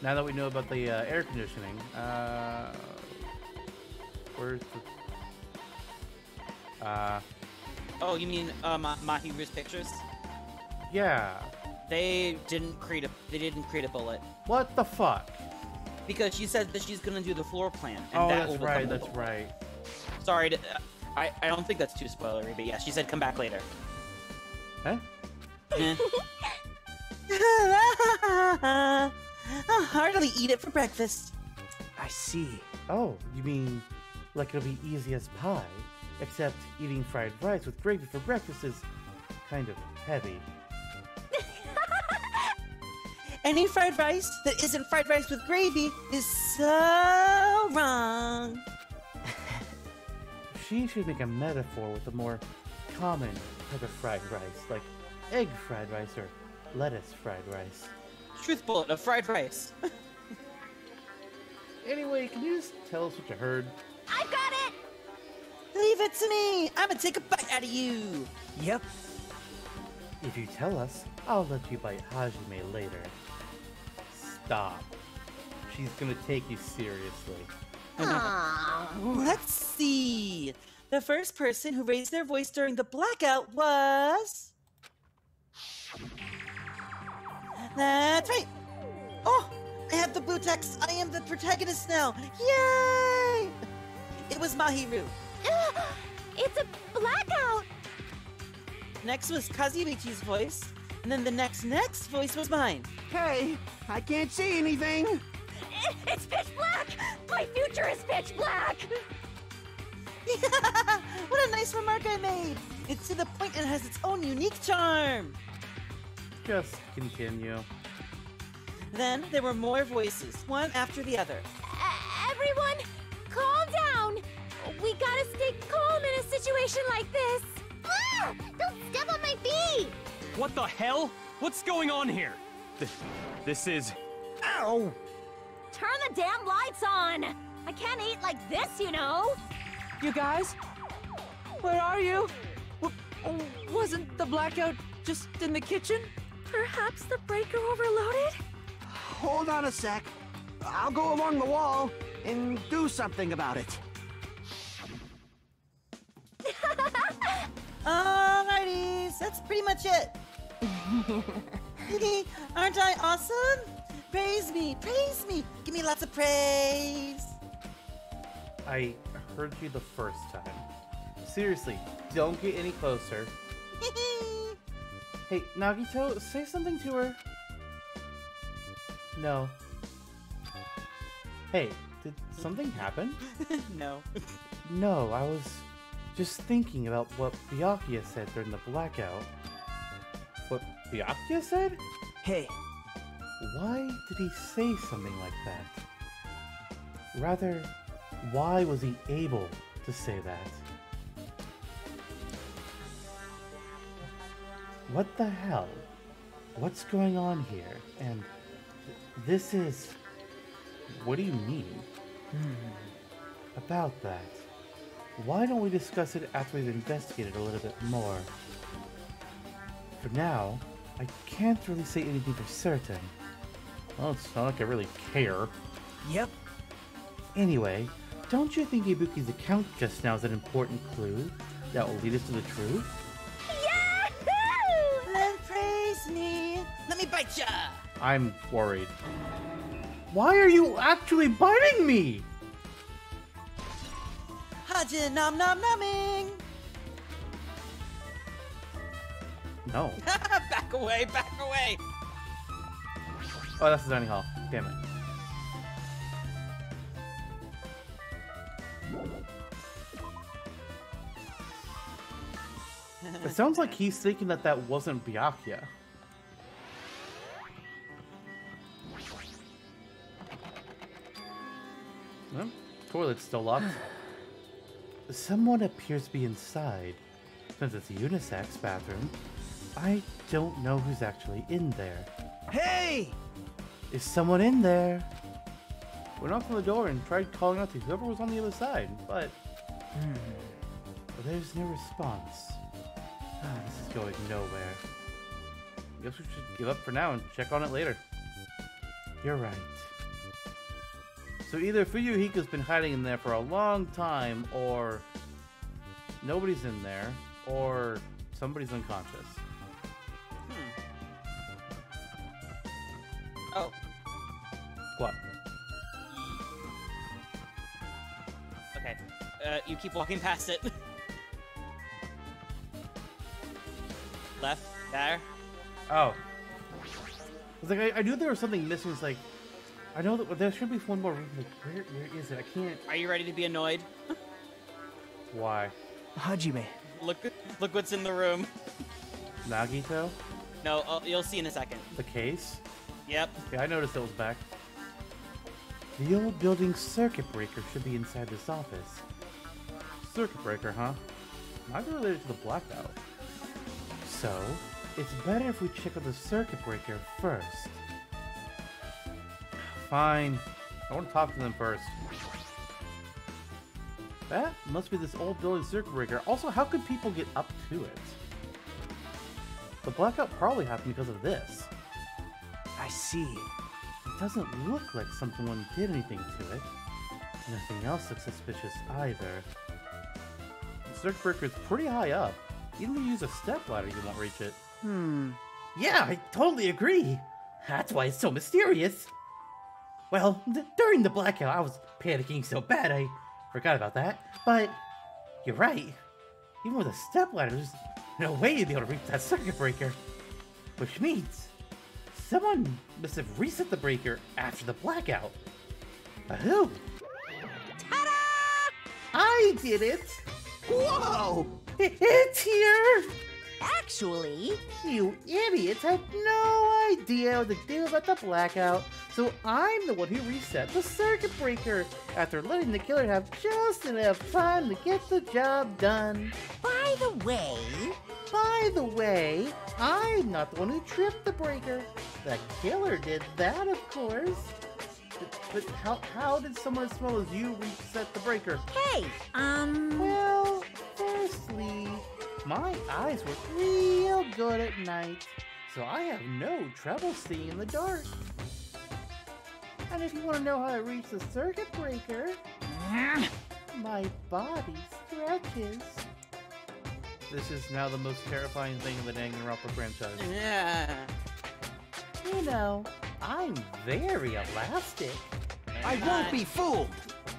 Now that we know about the air conditioning, where's the... Oh, you mean Mahiru's pictures? yeah. They didn't create a bullet What the fuck? because she said that she's gonna do the floor plan. And Oh, that that's will right, become a that's bullet. right. Sorry, I don't think that's too spoilery, but yeah, she said come back later. Huh? Eh. I'll heartily eat it for breakfast. I see. Oh, you mean like it'll be easy as pie, except eating fried rice with gravy for breakfast is kind of heavy. Any fried rice that isn't fried rice with gravy is so wrong. She should make a metaphor with a more common type of fried rice, like egg fried rice or lettuce fried rice. Truth bullet of fried rice. Anyway, can you just tell us what you heard? I got it! Leave it to me. I'm gonna take a bite out of you. Yep. If you tell us, I'll let you bite Hajime later. Stop. She's gonna take you seriously. Let's see. The first person who raised their voice during the blackout was... That's right. Oh, I have the blue text. I am the protagonist now. Yay! It was Mahiru. It's a blackout! Next was Kazuichi's voice. And then the next voice was mine. Hey, I can't see anything. It's pitch black! My future is pitch black! What a nice remark I made. It's to the point and has its own unique charm. Just continue. Then there were more voices, one after the other. Everyone, calm down! We got situation like this. Ah! Don't step on my feet! What the hell? What's going on here? This is... Ow! Turn the damn lights on! I can't eat like this, you know! You guys? Where are you? Wasn't the blackout just in the kitchen? Perhaps the breaker overloaded? Hold on a sec. I'll go along the wall and do something about it. Alrighties, that's pretty much it. Aren't I awesome? Praise me, give me lots of praise. I heard you the first time. Seriously, don't get any closer. Hey, Nagito, say something to her. No. Hey, did something happen? No. No, I was just thinking about what Byakuya said during the blackout. What Byakuya said? Hey, Why did he say something like that? Rather, why was he able to say that? What the hell? What's going on here? And this is... What do you mean? About that. Why don't we discuss it after we've investigated a little bit more? For now, I can't really say anything for certain. Well, it's not like I really care. yep. Anyway, don't you think Ibuki's account just now is an important clue that will lead us to the truth? Yahoo! Then praise me. Let me bite ya! I'm worried. Why are you actually biting me? Haji nom nom nomming. No. Back away, back away! Oh, that's the dining hall. Damn it. It sounds like he's thinking that that wasn't Byakuya. Well, toilet's still locked. Someone appears to be inside. Since it's a unisex bathroom, I don't know who's actually in there. Hey! Is someone in there? We knocked on the door and tried calling out to whoever was on the other side, but there's no response. This is going nowhere. Guess we should give up for now and check on it later. You're right. So either Fuyuhiko's been hiding in there for a long time, or nobody's in there, or somebody's unconscious. Oh. What? Okay. You keep walking past it. Left. There. Oh. It's like I knew there was something missing. It's like I know that there should be one more room. Like where is it? I can't. Are you ready to be annoyed? Why? Hajime. Look what's in the room. Nagito? No, you'll see in a second. The case? Yep. Yeah, I noticed it was back. The old building circuit breaker should be inside this office. Circuit breaker, huh? Might be related to the blackout. So, it's better if we check out the circuit breaker first. Fine. I want to talk to them first. That must be this old building circuit breaker. Also, how could people get up to it? The blackout probably happened because of this. I see. It doesn't look like someone did anything to it. Nothing else looks suspicious either. The circuit breaker is pretty high up. Even if you use a stepladder, you won't reach it. Yeah, I totally agree. That's why it's so mysterious. Well, during the blackout, I was panicking so bad I forgot about that. But you're right. Even with a stepladder, there's no way you'd be able to reach that circuit breaker. Which means someone must have reset the breaker after the blackout. But who? Ta-da! I did it! Whoa! It's here! Actually, You idiots had no idea what to do about the blackout, So I'm the one who reset the circuit breaker after letting the killer have just enough time to get the job done. By the way, I'm not the one who tripped the breaker. The killer did that, of course. But how did someone as small as you reset the breaker? hey, Well, firstly, my eyes work real good at night, so I have no trouble seeing in the dark. And if you want to know how I reach the circuit breaker, my body stretches. This is now the most terrifying thing in the Danganronpa franchise. Yeah. You know, I'm very elastic. I won't be fooled.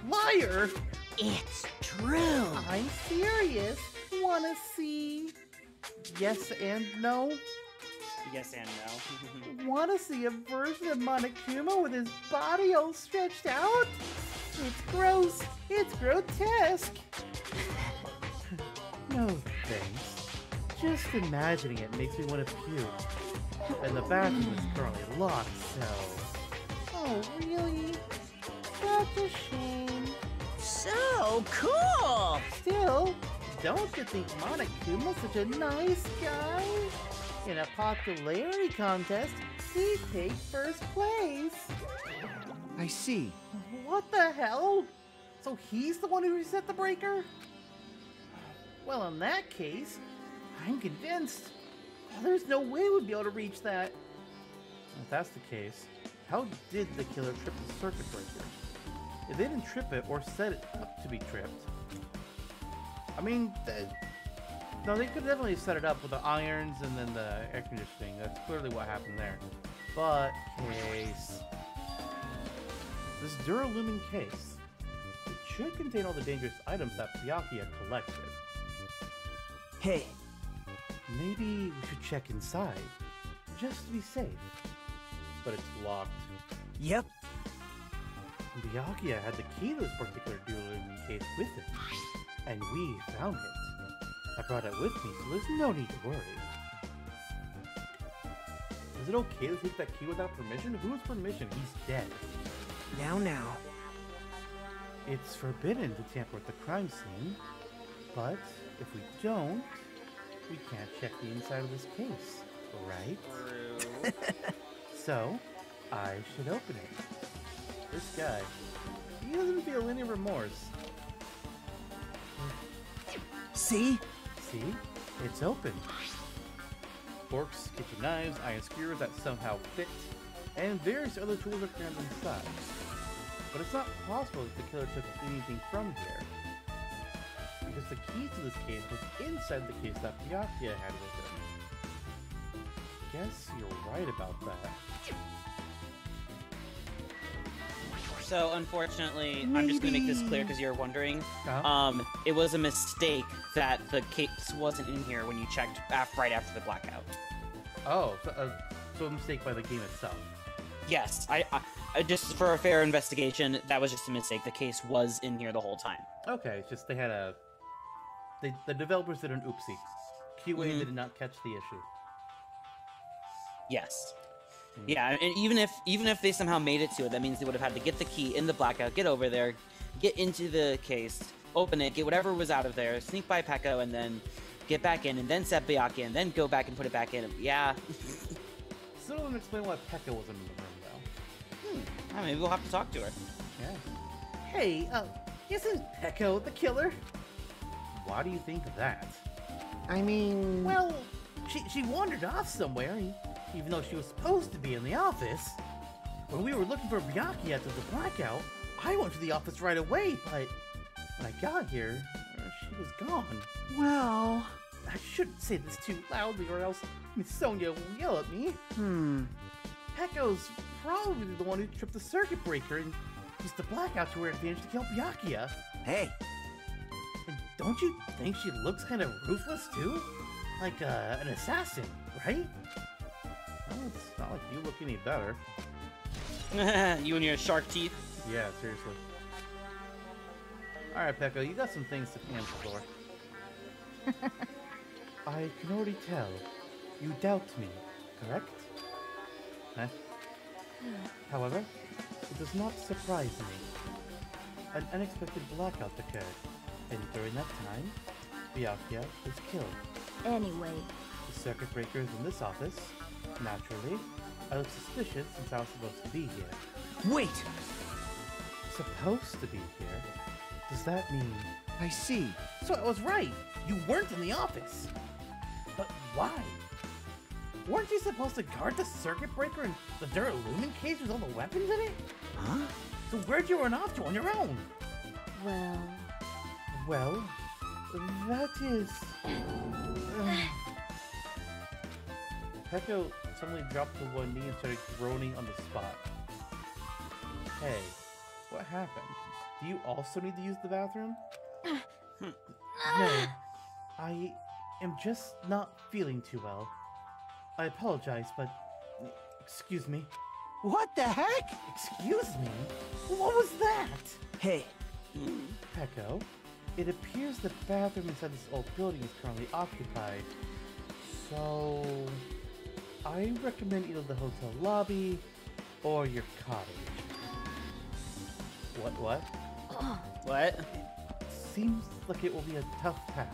Liar! It's true. I'm serious. Wanna see? Yes and no? Yes and no. Wanna see a version of Monokuma with his body all stretched out? It's gross. It's grotesque. No thanks. Just imagining it makes me want to puke. And the bathroom is currently locked, so... Oh, really? Such a shame. So cool. Still, don't you think Monokuma's such a nice guy? In a popularity contest, he'd take first place. I see. What the hell? So he's the one who reset the breaker? Well, in that case, I'm convinced. There's no way we'd be able to reach that. If that's the case, how did the killer trip the circuit breaker? If they didn't trip it or set it up to be tripped, I mean, no, they could definitely set it up with the irons and then the air conditioning. That's clearly what happened there. But case, this duralumin case, it should contain all the dangerous items that Byakuya collected. Hey, Maybe we should check inside, just to be safe. But it's locked. yep. Byakuya had the key to this particular duralumin case with him, and we found it. I brought it with me, so there's no need to worry. Is it okay to take that key without permission? Whose permission? He's dead. Now. It's forbidden to tamper with the crime scene, but if we don't, we can't check the inside of this case, right? True. So, I should open it. This guy, he doesn't feel any remorse. See? See? It's open. Forks, kitchen knives, iron skewers that somehow fit, and various other tools are crammed inside. But it's not possible that the killer took anything from here, because the key to this case was inside the case that Byakuya had with him. Guess you're right about that. So, unfortunately, I'm just gonna make this clear because you're wondering. It was a mistake that the case wasn't in here when you checked right after the blackout. Oh, so a mistake by the game itself. Yes, I just for a fair investigation, that was just a mistake. The case was in here the whole time. Okay, it's just they had a... the developers did an oopsie. QA did not catch the issue. Yes. Yeah, and even if they somehow made it to it, that means they would have had to get the key in the blackout, get over there, get into the case, open it, get whatever was out of there, sneak by Peko, and then get back in, and then set Byakuya, and then go back and put it back in. Yeah. Still doesn't explain why Peko wasn't in the room, though. Yeah, maybe we'll have to talk to her. Yeah. Hey, isn't Peko the killer? Why do you think that? I mean... Well, she wandered off somewhere, even though she was supposed to be in the office. When we were looking for Byakuya after the blackout, I went to the office right away, but when I got here, she was gone. Well... I shouldn't say this too loudly or else Miss Sonia will yell at me. Peko's probably the one who tripped the circuit breaker and used the blackout to her advantage to kill Byakuya. Hey, And don't you think she looks kind of ruthless too? Like an assassin, right? Well, it's not like you look any better. You and your shark teeth. Yeah, seriously. Alright, Peko, you got some things to answer for. I can already tell. You doubt me, correct? Huh? However, it does not surprise me. An unexpected blackout occurred, and during that time, Byakuya was killed. Anyway, The circuit breaker is in this office. Naturally, I look suspicious since I was supposed to be here. Wait! Supposed to be here? Does that mean... I see. So I was right! You weren't in the office! But why? Weren't you supposed to guard the circuit breaker and the Duralumin case with all the weapons in it? Huh? So where'd you run off to on your own? well... Well, that is... Peko suddenly dropped to one knee and started groaning on the spot. Hey, what happened? Do you also need to use the bathroom? No, I am just not feeling too well. I apologize, but... Excuse me. What the heck? Excuse me? What was that? Hey. Peko, it appears the bathroom inside this old building is currently occupied. So... I recommend either the hotel lobby or your cottage. What? What? Seems like it will be a tough task.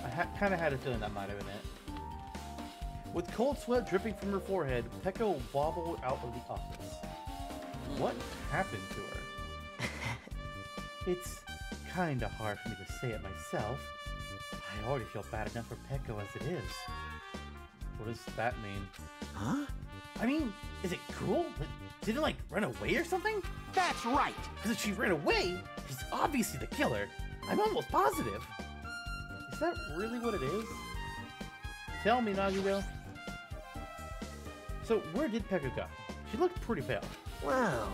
I kind of had a feeling that might have been it. With cold sweat dripping from her forehead, Peko wobbled out of the office. What happened to her? It's kinda hard for me to say it myself. I already feel bad enough for Peko as it is. What does that mean? Huh? I mean, is it cool? Didn't like run away or something? That's right! Because if she ran away, she's obviously the killer. I'm almost positive. Is that really what it is? Tell me, Nagito. So, where did Peko go? She looked pretty pale. Well...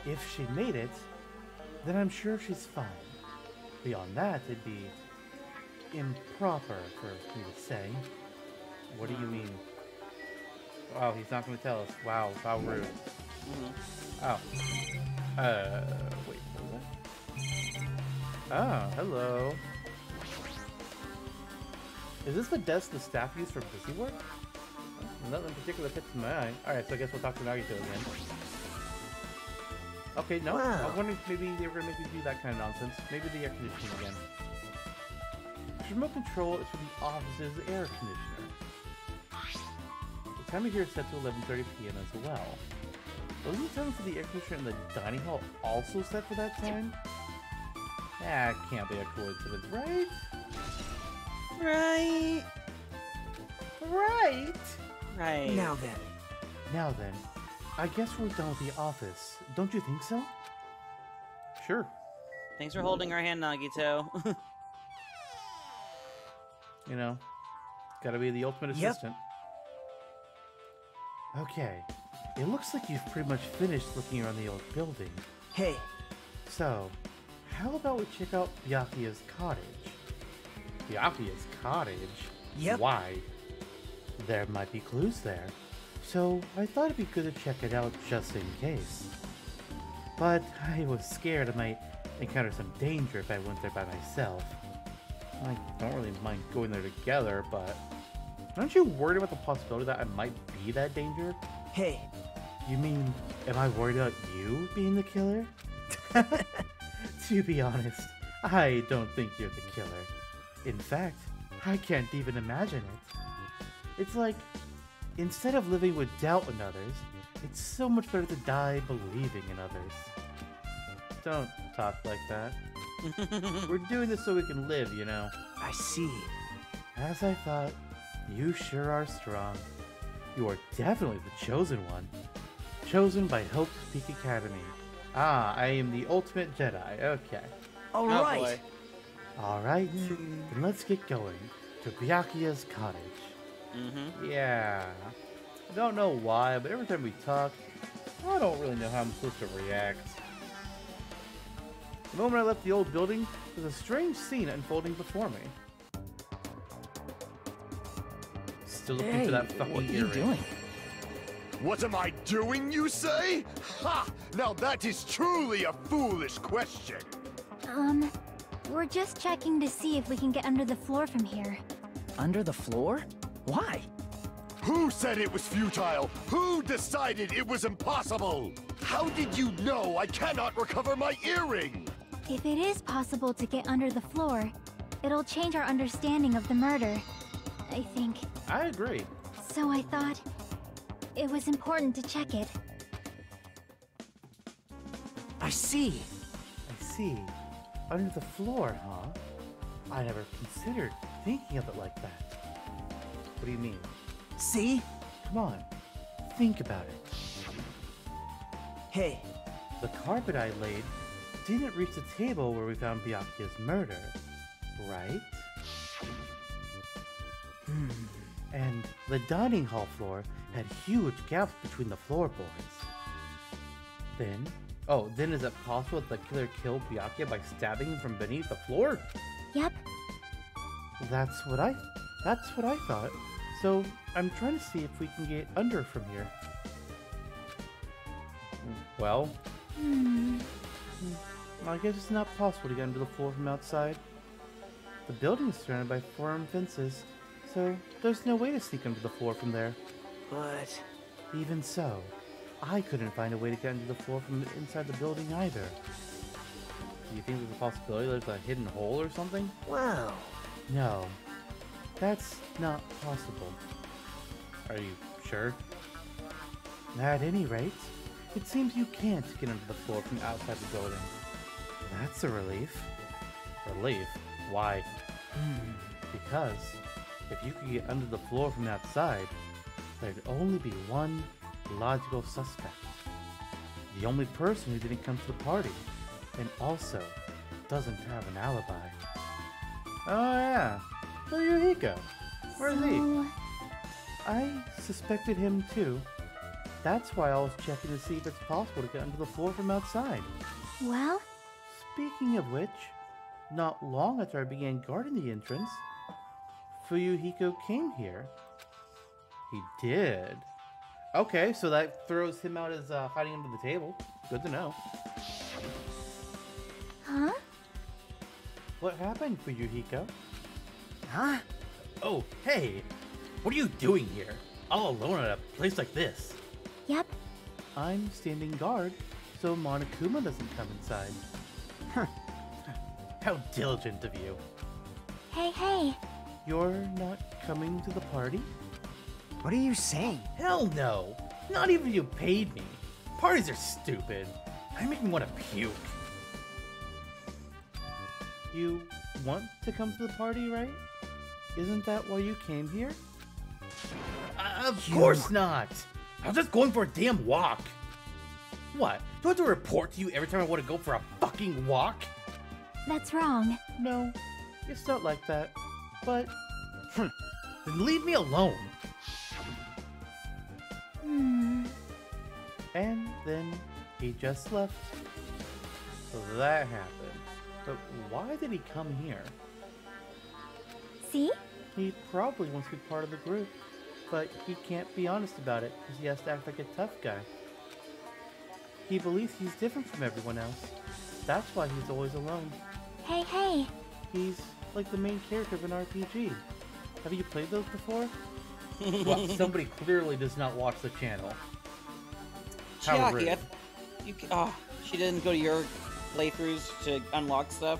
If she made it, then I'm sure she's fine. Beyond that, it'd be improper for me to say. What do you mean? Wow, he's not going to tell us. Wow, how rude. Oh. Wait, what was that? Ah, hello. Is this the desk the staff use for busy work? Nothing in particular fits in my eye. Alright, so I guess we'll talk to Nagito again. Okay, no. I was wondering if maybe they were going to make me do that kind of nonsense. Maybe the air conditioning again. The remote control is for the office's air conditioner. The timer here is set to 11:30 p.m. as well. Wasn't the time for the air conditioner in the dining hall also set for that time? That can't be a coincidence, right? Right. Right! Now then, I guess we're done with the office. Don't you think so? Sure. Thanks for holding our hand, Nagito. You know, gotta be the ultimate assistant. Okay, it looks like you've pretty much finished looking around the old building. Hey. So, how about we check out Byakuya's cottage? Byakuya's cottage? Yep. Why? There might be clues there. So, I thought it'd be good to check it out just in case. But I was scared I might encounter some danger if I went there by myself. I don't really mind going there together, but... Aren't you worried about the possibility that I might be that danger? Hey. You mean, am I worried about you being the killer? To be honest, I don't think you're the killer. In fact, I can't even imagine it. It's like, instead of living with doubt in others, it's so much better to die believing in others. Don't talk like that. We're doing this so we can live, you know. I see. As I thought, you sure are strong. You are definitely the chosen one. Chosen by Hope's Peak Academy. Ah, I am the ultimate Jedi. Okay. All right. Alright, then let's get going to Byakuya's cottage. Yeah. I don't know why, but every time we talk, I don't really know how I'm supposed to react. The moment I left the old building, there's a strange scene unfolding before me. Still looking for that fucking what are you earring. doing? What am I doing, you say? Ha! Now that is truly a foolish question. We're just checking to see if we can get under the floor from here. Under the floor? Why? Who said it was futile? Who decided it was impossible? How did you know I cannot recover my earring? If it is possible to get under the floor, it'll change our understanding of the murder, I think. I agree. So I thought it was important to check it. I see. I see. Under the floor, huh? I never considered thinking of it like that. What do you mean? See? Come on. Think about it. Hey, The carpet I laid didn't reach the table where we found Byakuya's murder, right? And the dining hall floor had huge gaps between the floorboards. Then is it possible that the killer killed Byakuya by stabbing him from beneath the floor? Yep. That's what I thought. So I'm trying to see if we can get under from here. Well, I guess it's not possible to get under the floor from outside. The building is surrounded by firm fences, so there's no way to sneak under the floor from there. but... Even so, I couldn't find a way to get under the floor from inside the building either. Do you think there's a possibility there's a hidden hole or something? Well... No, that's not possible. Are you sure? At any rate, it seems you can't get under the floor from outside the building. That's a relief. Relief? Why? Because if you could get under the floor from outside, there'd only be one logical suspect. The only person who didn't come to the party, and also doesn't have an alibi. Oh yeah, Yuhiko. Where's he? I suspected him too. That's why I was checking to see if it's possible to get under the floor from outside. Well? Speaking of which, not long after I began guarding the entrance, Fuyuhiko came here. He did. Okay, so that throws him out as hiding under the table. Good to know. Huh? What happened, Fuyuhiko? Huh? Oh, hey! What are you doing here? All alone at a place like this? Yep. I'm standing guard, so Monokuma doesn't come inside. How diligent of you. Hey. You're not coming to the party? What are you saying? Hell no! Not even if you paid me. Parties are stupid. They make me want to puke. You want to come to the party, right? Isn't that why you came here? Of course not! I was just going for a damn walk. What? Do I have to report to you every time I want to go for a fucking walk? That's wrong. No, it's not like that. But, then leave me alone. And then he just left. So that happened. But why did he come here? See? He probably wants to be part of the group, but he can't be honest about it because he has to act like a tough guy. He believes he's different from everyone else. That's why he's always alone. Hey. He's like the main character of an RPG. Have you played those before? Well, somebody clearly does not watch the channel. How rude. She didn't go to your playthroughs to unlock stuff?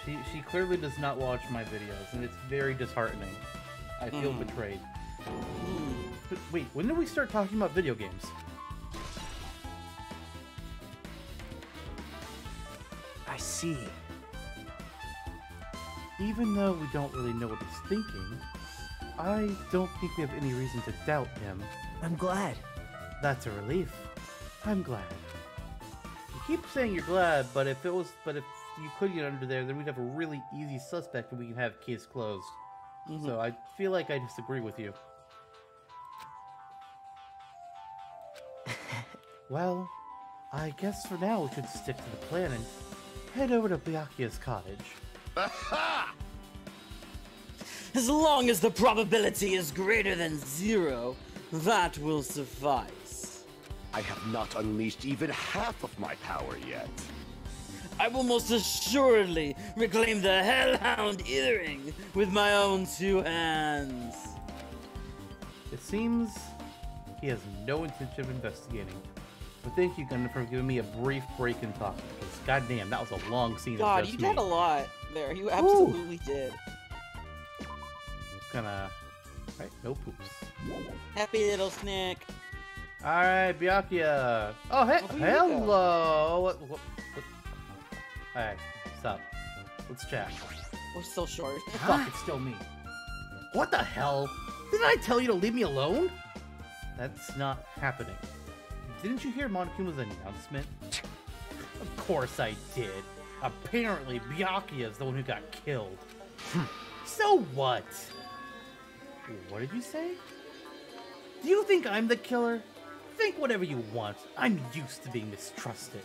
She clearly does not watch my videos, and it's very disheartening. I feel betrayed. But wait, when did we start talking about video games? I see. Even though we don't really know what he's thinking, I don't think we have any reason to doubt him. I'm glad. That's a relief. I'm glad. You keep saying you're glad, but if you could get under there, then we'd have a really easy suspect and we can have case closed. So I feel like I disagree with you. Well, I guess for now we should stick to the plan and head over to Byakuya's cottage. Aha! As long as the probability is greater than 0, that will suffice. I have not unleashed even half of my power yet. I will most assuredly reclaim the Hellhound Hearing with my own 2 hands. It seems he has no intention of investigating. But thank you, Gunnar, for giving me a brief break in talking. Because goddamn, that was a long scene. God, you did a lot there. You absolutely did. Gonna... Right, no poops. Happy little snack. Alright, Byakuya. Oh, hey, hello. What? Alright, stop. Let's chat. We're still short. Fuck, it's still me. What the hell? Didn't I tell you to leave me alone? That's not happening. Didn't you hear Monokuma's announcement? Of course I did. Apparently, Byakuya is the one who got killed. So what? What did you say? Do you think I'm the killer? Think whatever you want. I'm used to being mistrusted.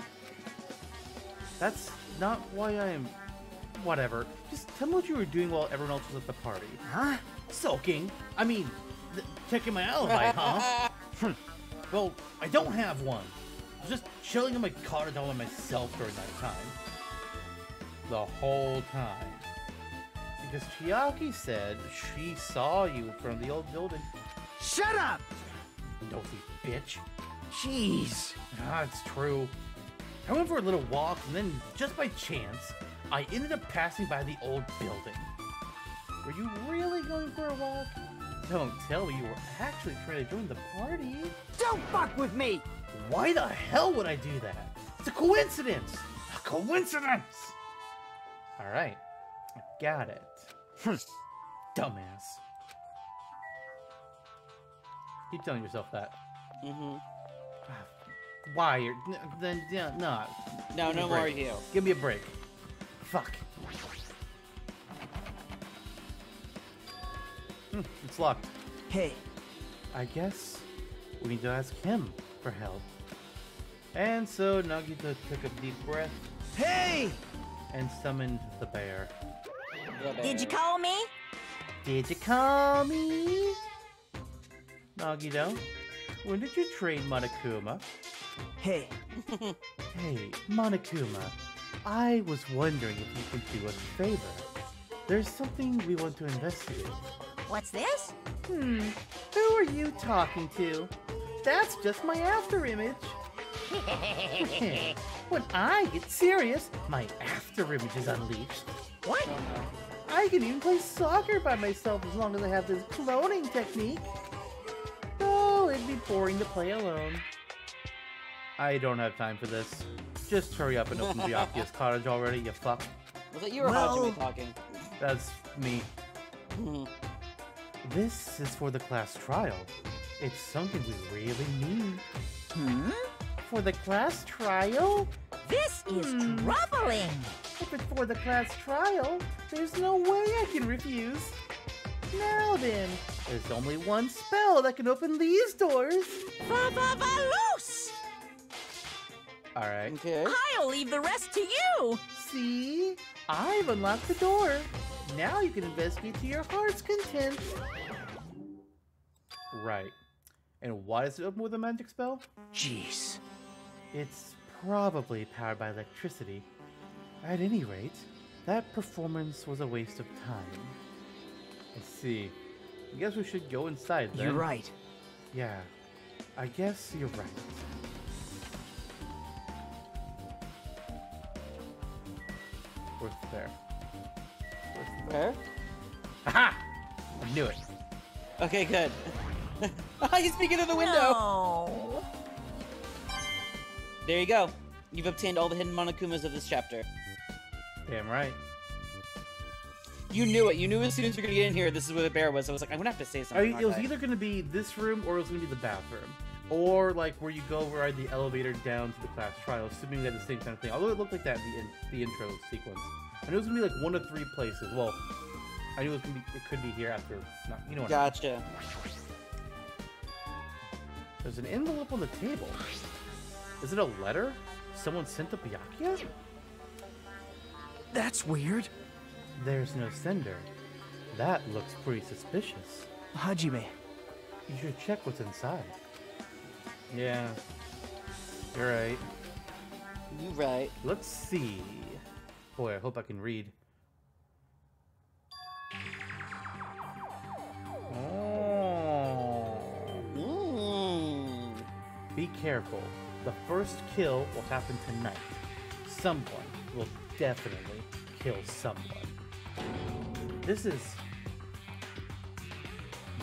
That's not why I'm... Whatever. Just tell me what you were doing while everyone else was at the party. Huh? Sulking? I mean, checking my alibi, huh? Well, I don't have one. I was just chilling in my cottage all by myself during that time. The whole time. Because Chiaki said she saw you from the old building. Shut up! Nosy bitch. Jeez. Ah, it's true. I went for a little walk, and then, just by chance, I ended up passing by the old building. Were you really going for a walk? Don't tell me you were actually trying to join the party. Don't fuck with me! Why the hell would I do that? It's a coincidence! A coincidence! Alright, I got it. Dumbass. Keep telling yourself that. Mm-hmm. Why? Then, no. No, no more you. Give me a break. Fuck. It's locked. Hey. I guess we need to ask him for help. And so Nagito took a deep breath. Hey! And summoned the bear. Did you call me? Did you call me? Nagito, when did you train Monokuma? Hey. Hey, Monokuma, I was wondering if you could do us a favor. There's something we want to investigate. What's this? Who are you talking to? That's just my after image. When I get serious, my after image is unleashed. What? I can even play soccer by myself as long as I have this cloning technique. Oh, it'd be boring to play alone. I don't have time for this. Just hurry up and open Byakuya's cottage already, you fuck. Was that you or Hajime talking? That's me. This is for the class trial. It's something we really need. For the class trial? This is troubling. If it's for the class trial, there's no way I can refuse. Now then, there's only one spell that can open these doors. Loose! Alright. Okay. I'll leave the rest to you. See? I've unlocked the door. Now you can investigate to your heart's content. Right. And why does it open with a magic spell? Jeez. It's probably powered by electricity. At any rate, that performance was a waste of time. I see. I guess we should go inside then. You're right. Yeah, I guess you're right. Where's the bear? Where? Aha! I knew it. Okay, good. He's peeking in the window! No. There you go. You've obtained all the hidden Monokumas of this chapter. Damn right. You knew it. You knew as soon as we were gonna get in here, this is where the bear was. I was like, I'm gonna have to say something. It was either going to be this room or it was going to be the bathroom. Or like where you go ride the elevator down to the class trial, assuming we had the same kind of thing. Although it looked like that in the intro sequence. I knew it was going to be like one of three places. Well, I knew it could be here after. No, you know what? Gotcha. There's an envelope on the table. Is it a letter someone sent to Byakuya? That's weird. There's no sender. That looks pretty suspicious. Hajime. You should check what's inside. Yeah. You're right. You right. Let's see. Boy, I hope I can read. Oh. Be careful. The first kill will happen tonight. Someone will definitely kill someone. This is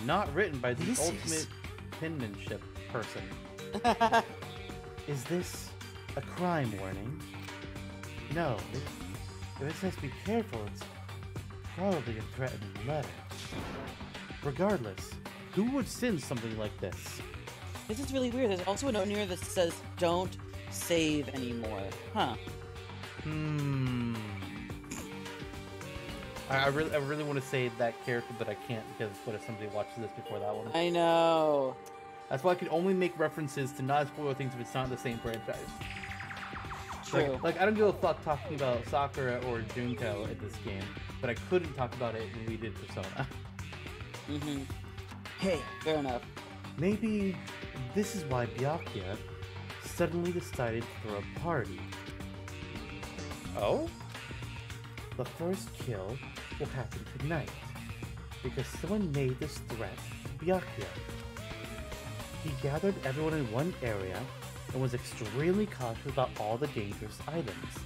not written by the ultimate penmanship person. Is this a crime warning? No. If it says be careful, it's probably a threatening letter. Regardless, who would send something like this? This is really weird. There's also a note here that says, don't save anymore. Huh. I really want to save that character, but I can't because what if somebody watches this before that one? I know. That's why I can only make references to not spoil things if it's not the same franchise. True. Like I don't give a fuck talking about Sakura or Junko in this game, but I couldn't talk about it when we did Persona. Hey, fair enough. Maybe this is why Byakuya suddenly decided to throw a party. Oh? The first kill will happen tonight, because someone made this threat to Byakuya. He gathered everyone in one area and was extremely cautious about all the dangerous items.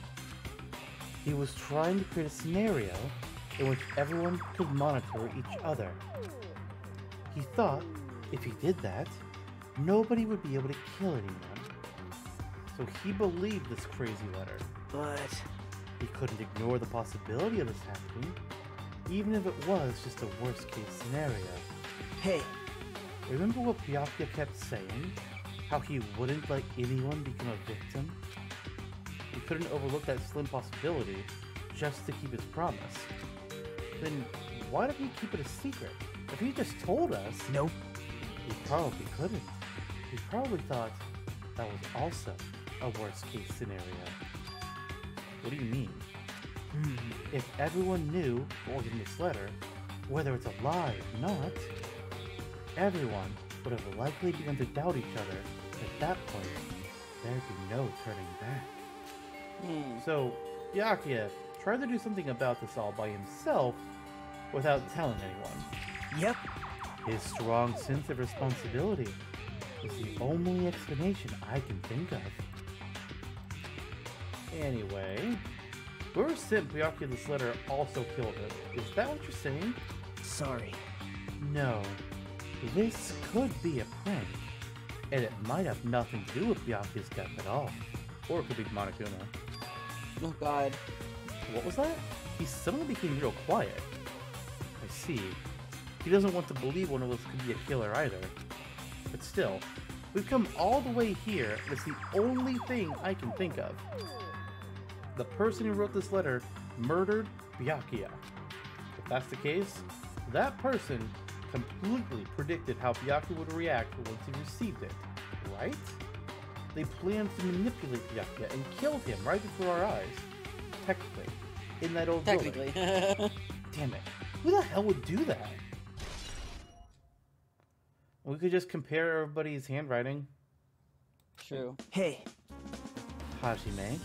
He was trying to create a scenario in which everyone could monitor each other. He thought if he did that, nobody would be able to kill anyone. So he believed this crazy letter. But he couldn't ignore the possibility of this happening, even if it was just a worst-case scenario. Hey, remember what Byakuya kept saying? How he wouldn't let anyone become a victim? He couldn't overlook that slim possibility just to keep his promise. Then why did he keep it a secret? If he just told us... Nope. He probably couldn't. He probably thought that was also a worst-case scenario. What do you mean? If everyone knew what was in this letter, whether it's a lie or not, everyone would have likely begun to doubt each other. At that point, there'd be no turning back. So, Byakuya tried to do something about this all by himself without telling anyone. Yep. His strong sense of responsibility is the only explanation I can think of. Anyway, whoever sent Byakuya this letter also killed him. Is that what you're saying? Sorry. No. This could be a prank, and it might have nothing to do with Byakuya's death at all. Or it could be Monokuma. Oh god. What was that? He suddenly became real quiet. I see. He doesn't want to believe one of us could be a killer either. But still, we've come all the way here, and it's the only thing I can think of. The person who wrote this letter murdered Byakuya. If that's the case, that person completely predicted how Byakuya would react once he received it, right? They planned to manipulate Byakuya and killed him right before our eyes. Technically. In that old building. Damn it. Who the hell would do that? We could just compare everybody's handwriting. True. Hey. Hajime,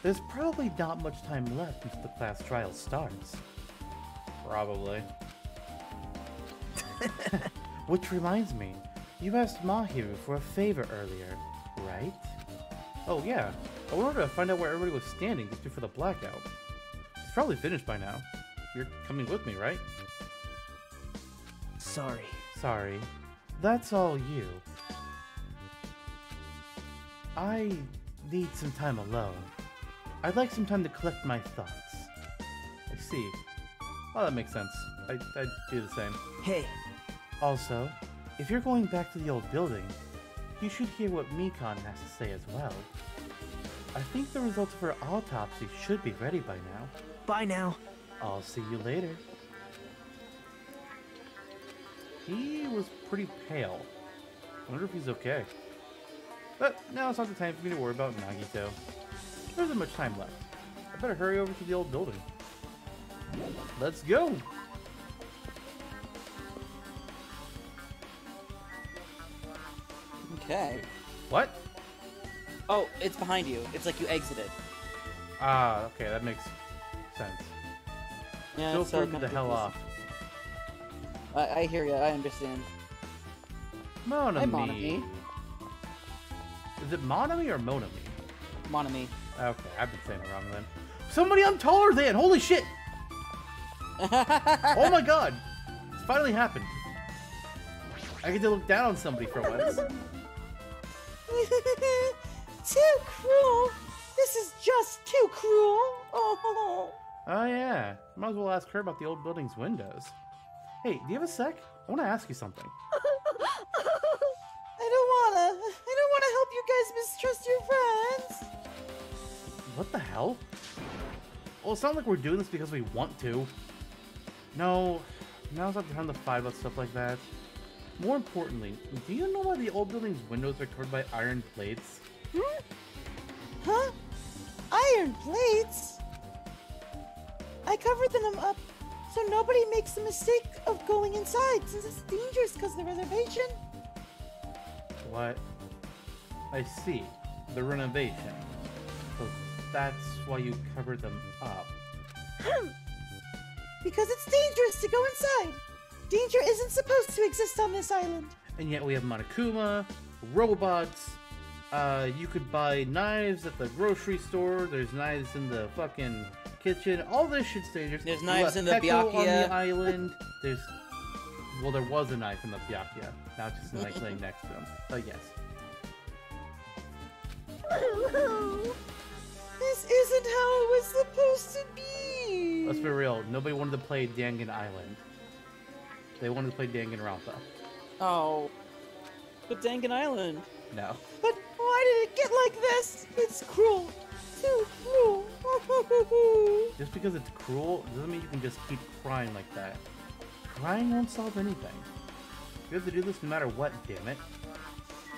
there's probably not much time left until the class trial starts. Probably. Which reminds me, you asked Mahiru for a favor earlier, right? Oh yeah, I wanted to find out where everybody was standing just before the blackout. It's probably finished by now. You're coming with me, right? Sorry. Sorry. That's all you. I need some time alone. I'd like some time to collect my thoughts. I see. Well, that makes sense. I'd do the same. Hey. Also, if you're going back to the old building, you should hear what Mikan has to say as well. I think the results of her autopsy should be ready by now. Bye now. I'll see you later. He was pretty pale. I wonder if he's okay. But now it's not the time for me to worry about Nagito. There isn't much time left. I better hurry over to the old building. Let's go! Okay. What? Oh, it's behind you. It's like you exited. Ah, okay, that makes sense. Yeah, Feel free to the hell off. I hear ya, I understand. Monami. Hi, Monami. Is it Monami or Monami? Monami. Okay, I've been saying it wrong then. Somebody I'm taller than! Holy shit! Oh my god! It's finally happened. I get to look down on somebody for once. Too cruel. This is just too cruel. Oh. Oh yeah, might as well ask her about the old building's windows. Hey, do you have a sec? I want to ask you something. I don't wanna help you guys mistrust your friends. What the hell? Well, it's not like we're doing this because we want to. No, now's not the time to fight about stuff like that. More importantly, do you know why the old building's windows are covered by iron plates? Huh? Iron plates? I covered them up so nobody makes the mistake of going inside since it's dangerous because of the reservation. What? I see. The renovation. So that's why you covered them up. Because it's dangerous to go inside. Danger isn't supposed to exist on this island. And yet we have Monokuma, robots, you could buy knives at the grocery store, there's knives in the fucking kitchen, all this shit's dangerous. There's knives in the Peko Byakuya. on the island, well, there was a knife in the Byakuya, now it's just like laying next to him, but yes. This isn't how it was supposed to be. Let's be real, nobody wanted to play Dangan Island. They wanted to play Danganronpa. Oh. But Dangan Island. No. But why did it get like this? It's cruel. Too cruel. Just because it's cruel doesn't mean you can just keep crying like that. Crying won't solve anything. You have to do this no matter what, damn it.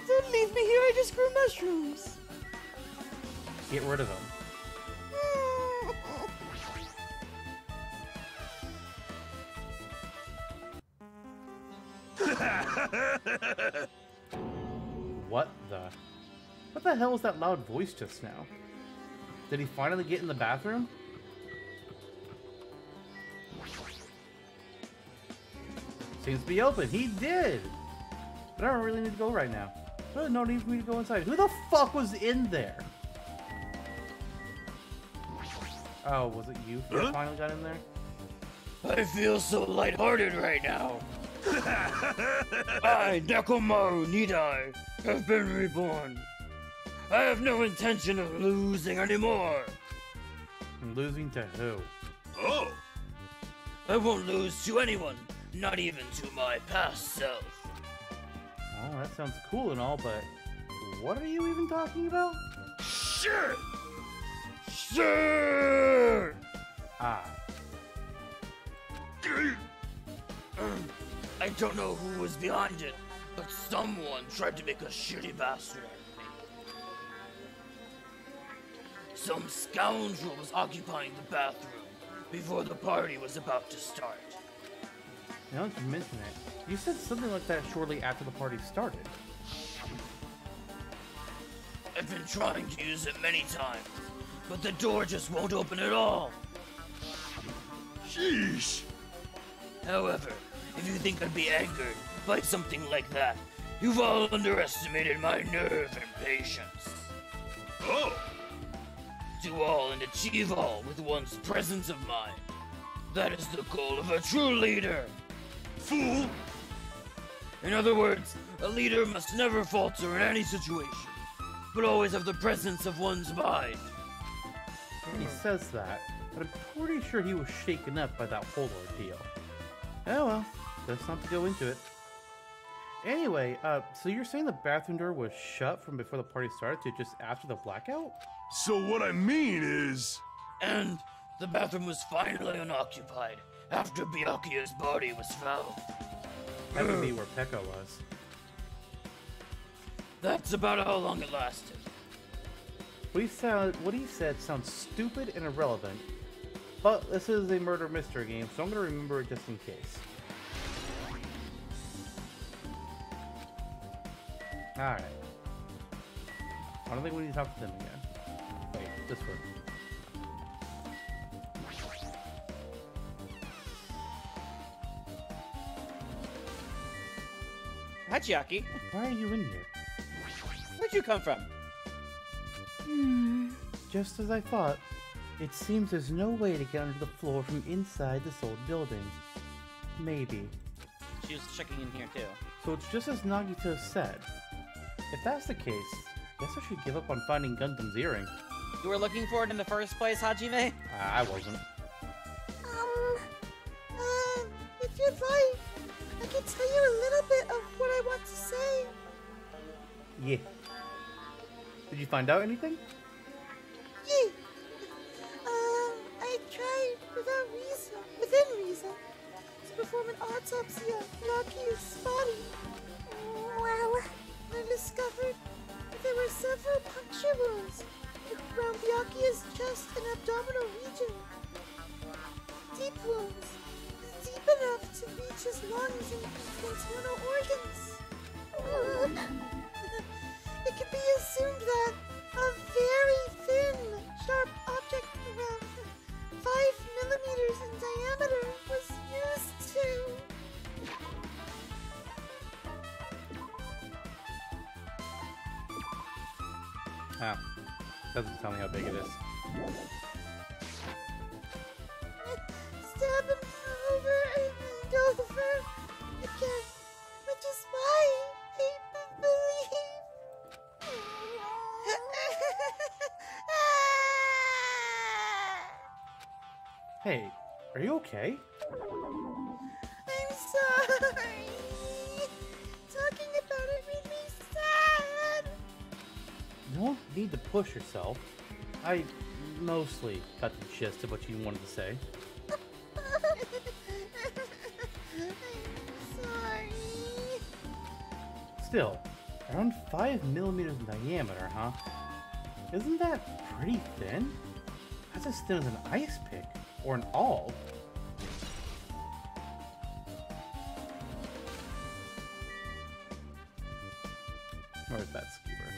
Don't leave me here, I just grew mushrooms. Get rid of them. What the hell was that loud voice just now? Did he finally get in the bathroom? Seems to be open. He did! But I don't really need to go right now. There's no need for me to go inside. Who the fuck was in there? Oh, was it you who finally got in there? I feel so lighthearted right now. I, Nekomaru Nidai, have been reborn. I have no intention of losing anymore. Losing to who? Oh! I won't lose to anyone, not even to my past self. Oh, that sounds cool and all, but what are you even talking about? Sure! Sure! Ah. I don't know who was behind it, but someone tried to make a shitty bastard out of me. Some scoundrel was occupying the bathroom before the party was about to start. Now that you mention it, you said something like that shortly after the party started. I've been trying to use it many times, but the door just won't open at all. Sheesh! However, if you think I'd be angered by something like that, you've all underestimated my nerve and patience. Oh! Do all and achieve all with one's presence of mind. That is the goal of a true leader. Fool! In other words, a leader must never falter in any situation, but always have the presence of one's mind. He says that, but I'm pretty sure he was shaken up by that whole ordeal. Oh well, best not to go into it. Anyway, so you're saying the bathroom door was shut from before the party started to just after the blackout? So what I mean is... And the bathroom was finally unoccupied after Byakuya's body was found. That would be where Peko was. That's about how long it lasted. What he said sounds stupid and irrelevant, but this is a murder mystery game, so I'm going to remember it just in case. Alright. I don't think we need to talk to them again. Wait, this one. Hi, Chiaki. Why are you in here? Where'd you come from? Just as I thought, it seems there's no way to get under the floor from inside this old building. Maybe. She was checking in here too. So it's just as Nagito said. If that's the case, guess I should give up on finding Gundam's earring. You were looking for it in the first place, Hajime? I wasn't. If you'd like, I can tell you a little bit of what I want to say. Yeah. Did you find out anything? Yeah. I tried within reason, to perform an autopsy on Byakuya's body. Well, I discovered that there were several puncture wounds around Byakuya's chest and abdominal region. Deep wounds, deep enough to reach his lungs and internal organs. It can be assumed that a very thin, sharp object around 5 millimeters in diameter was used to... Ah, doesn't tell me how big it is. Stab him over and over again, which is why I believe... Hey, are you okay? I'm sorry. Talking about it made me sad. You don't need to push yourself. I mostly got the gist of what you wanted to say. I'm sorry. Still, around 5 millimeters in diameter, huh? Isn't that pretty thin? That's as thin as an ice pick, or an awl. Where's that skewer?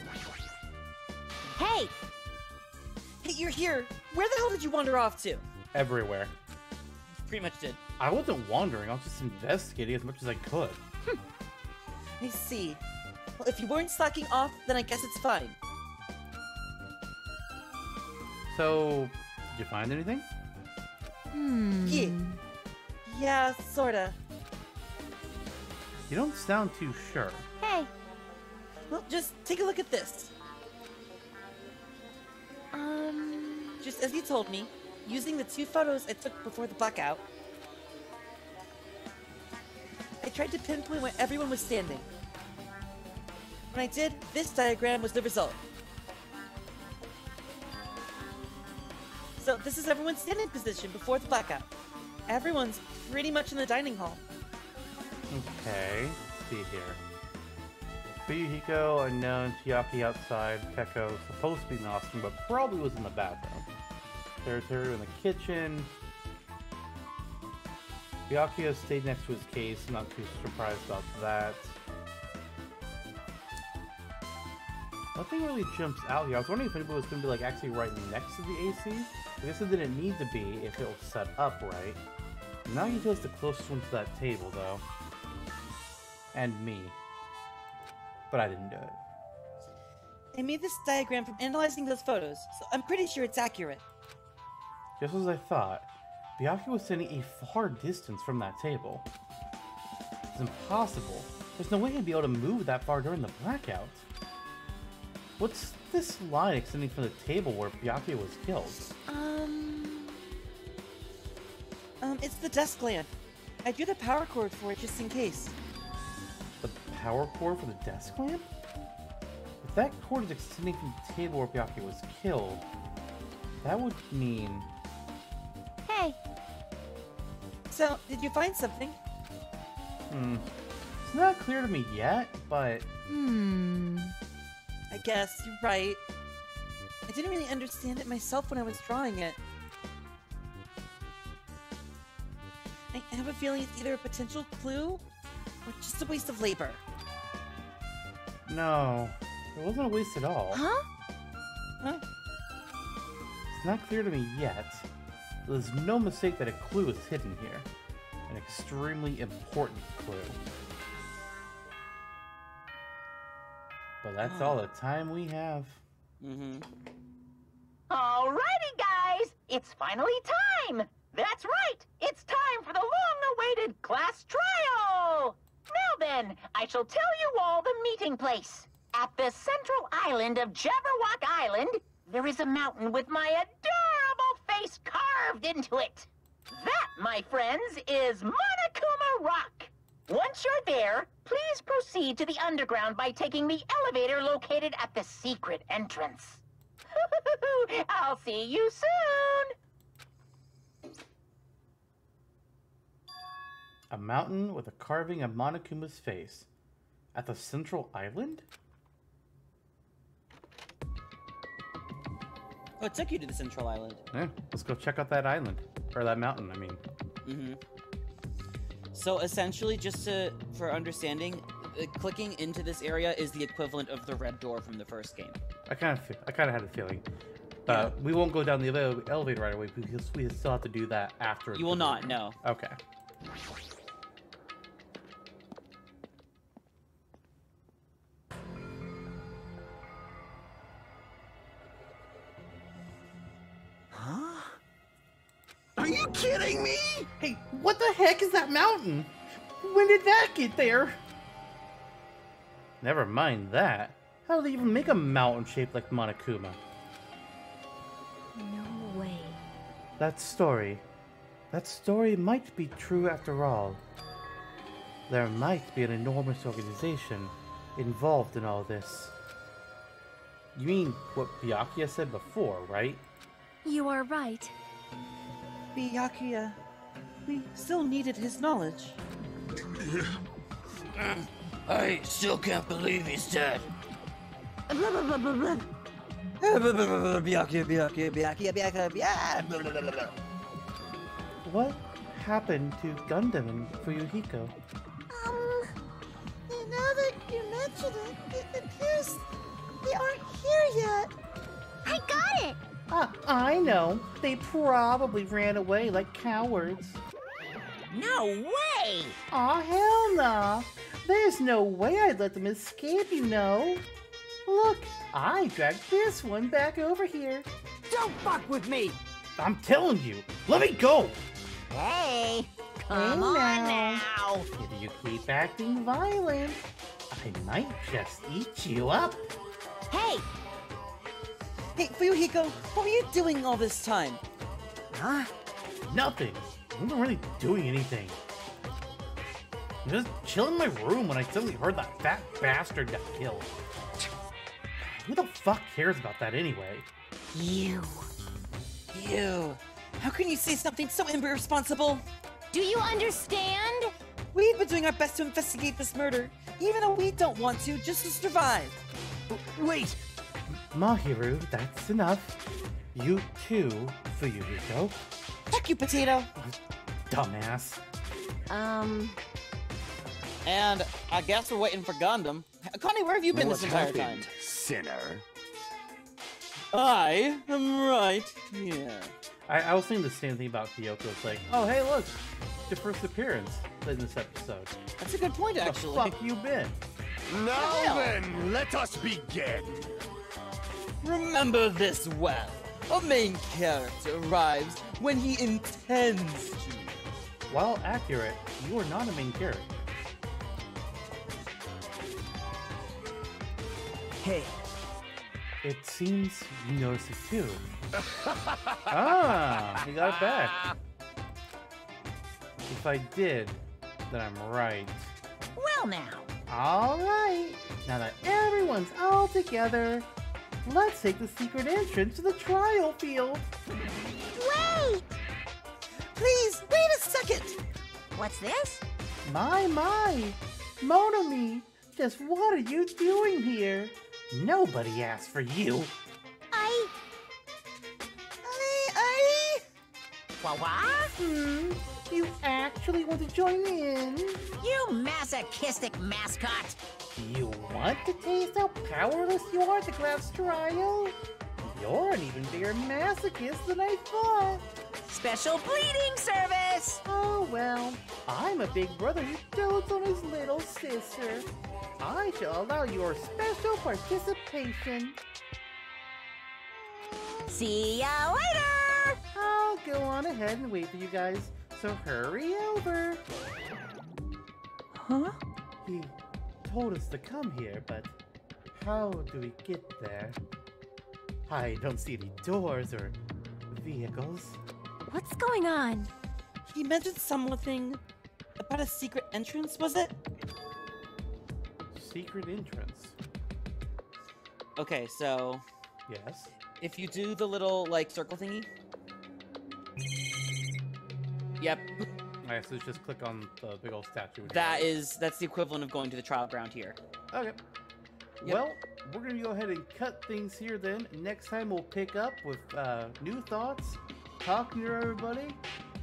Hey! Hey, you're here! Where the hell did you wander off to? Everywhere. Pretty much did. I wasn't wandering, I was just investigating as much as I could. I see. Well, if you weren't slacking off, then I guess it's fine. So, did you find anything? Yeah, sorta. You don't sound too sure. Hey, Well, just take a look at this. Just as you told me, using the 2 photos I took before the blackout, I tried to pinpoint where everyone was standing. When I did, this diagram was the result. So this is everyone's standing position before the blackout. Everyone's pretty much in the dining hall. Okay, let's see here. Fuyuhiko, unknown, Chiaki outside, Keko, supposed to be in the washroom, but probably was in the bathroom. Teru in the kitchen. Byakuya stayed next to his case, not too surprised about that. Nothing really jumps out here. I was wondering if anybody was going to be like actually right next to the AC. I guess it didn't need to be if it was set up right. Nagito's the closest one to that table though. And me. But I didn't do it. I made this diagram from analyzing those photos, so I'm pretty sure it's accurate. Just as I thought, Byakuya was standing a far distance from that table. It's impossible. There's no way he'd be able to move that far during the blackout. What's this line extending from the table where Byakuya was killed? It's the desk lamp. I drew the power cord for it just in case. The power cord for the desk lamp? If that cord is extending from the table where Byakuya was killed, that would mean... hey, So, did you find something? It's not clear to me yet, but... I guess you're right. I didn't really understand it myself when I was drawing it. I have a feeling it's either a potential clue or just a waste of labor. No, it wasn't a waste at all. huh? Huh? It's not clear to me yet. There's no mistake that a clue is hidden here. An extremely important clue. But that's all the time we have. Mm-hmm. Alrighty, guys! It's finally time! That's right! It's time for the long-awaited class trial! Now then, I shall tell you all the meeting place. At the central island of Jabberwock Island, there is a mountain with my adorable face carved into it. That, my friends, is Monokuma Rock. Once you're there, please proceed to the underground by taking the elevator located at the secret entrance. I'll see you soon! A mountain with a carving of Monokuma's face. At the central island? Oh, it took you to the central island. Yeah, let's go check out that island. Or that mountain, I mean. Mm-hmm. So essentially, for understanding, clicking into this area is the equivalent of the red door from the first game. I kind of had a feeling. We won't go down the elevator right away because we still have to do that after. You will not, no. Okay. Are you kidding me? Hey, what the heck is that mountain? When did that get there? Never mind that. How do they even make a mountain shaped like Monokuma? No way. That story might be true after all. There might be an enormous organization involved in all this. You mean what Byakuya said before, right? You are right. Byakuya, we still needed his knowledge. I still can't believe he's dead. What happened to Gundam and Fuyuhiko? Now that you mention it, it appears they aren't here yet. I got it! I know. They probably ran away like cowards. No way! Aw, hell nah. There's no way I'd let them escape, you know. Look, I dragged this one back over here. Don't fuck with me! I'm telling you, let me go! Hey! Come Hey on now. now! If you keep acting violent, I might just eat you up. Hey! Hey, Fuyuhiko, what were you doing all this time? Huh? Nothing. I wasn't really doing anything. I'm just chilling in my room when I suddenly heard that fat bastard got killed. Who the fuck cares about that anyway? You. How can you say something so irresponsible? Do you understand? We've been doing our best to investigate this murder, even though we don't want to, just to survive. Wait! Mahiru, that's enough. You too, Fuyuhiko. Fuck you, Potato! Dumbass. And I guess we're waiting for Gundam. Connie, where have you been What this entire happened, time? sinner? I am right here. I was thinking the same thing about Kyoko. It's like, oh hey look, your first appearance in this episode. That's a good point, Where actually. the fuck you been? Now hell? then, let us begin. Remember this well. A main character arrives when he intends to. While accurate, you are not a main character. Hey, It seems you noticed it too. Ah, you got it back. If I did, then I'm right. Well now. Alright, now that everyone's all together, let's take the secret entrance to the trial field. Wait! Please, wait a second! What's this? My, Monomi, just what are you doing here? Nobody asked for you. What? You actually want to join in? You masochistic mascot! You want to taste how powerless you are at the class trial? You're an even bigger masochist than I thought. Special bleeding service! Oh well, I'm a big brother who dotes on his little sister. I shall allow your special participation. See ya later! I'll go on ahead and wait for you guys, so hurry over. Huh? He told us to come here, but how do we get there? I don't see any doors or vehicles. What's going on? He mentioned something about a secret entrance, was it? Secret entrance? Okay, so Yes. if you do the little, like, circle thingy. Yep. Alright, so just click on the big old statue. That's the equivalent of going to the trial ground here. Okay. Yep. Well, we're gonna go ahead and cut things here then. Next time we'll pick up with new thoughts, talking to everybody,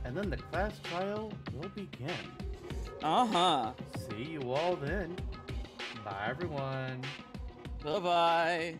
and then the class trial will begin. Uh-huh. See you all then. Bye everyone. Bye-bye.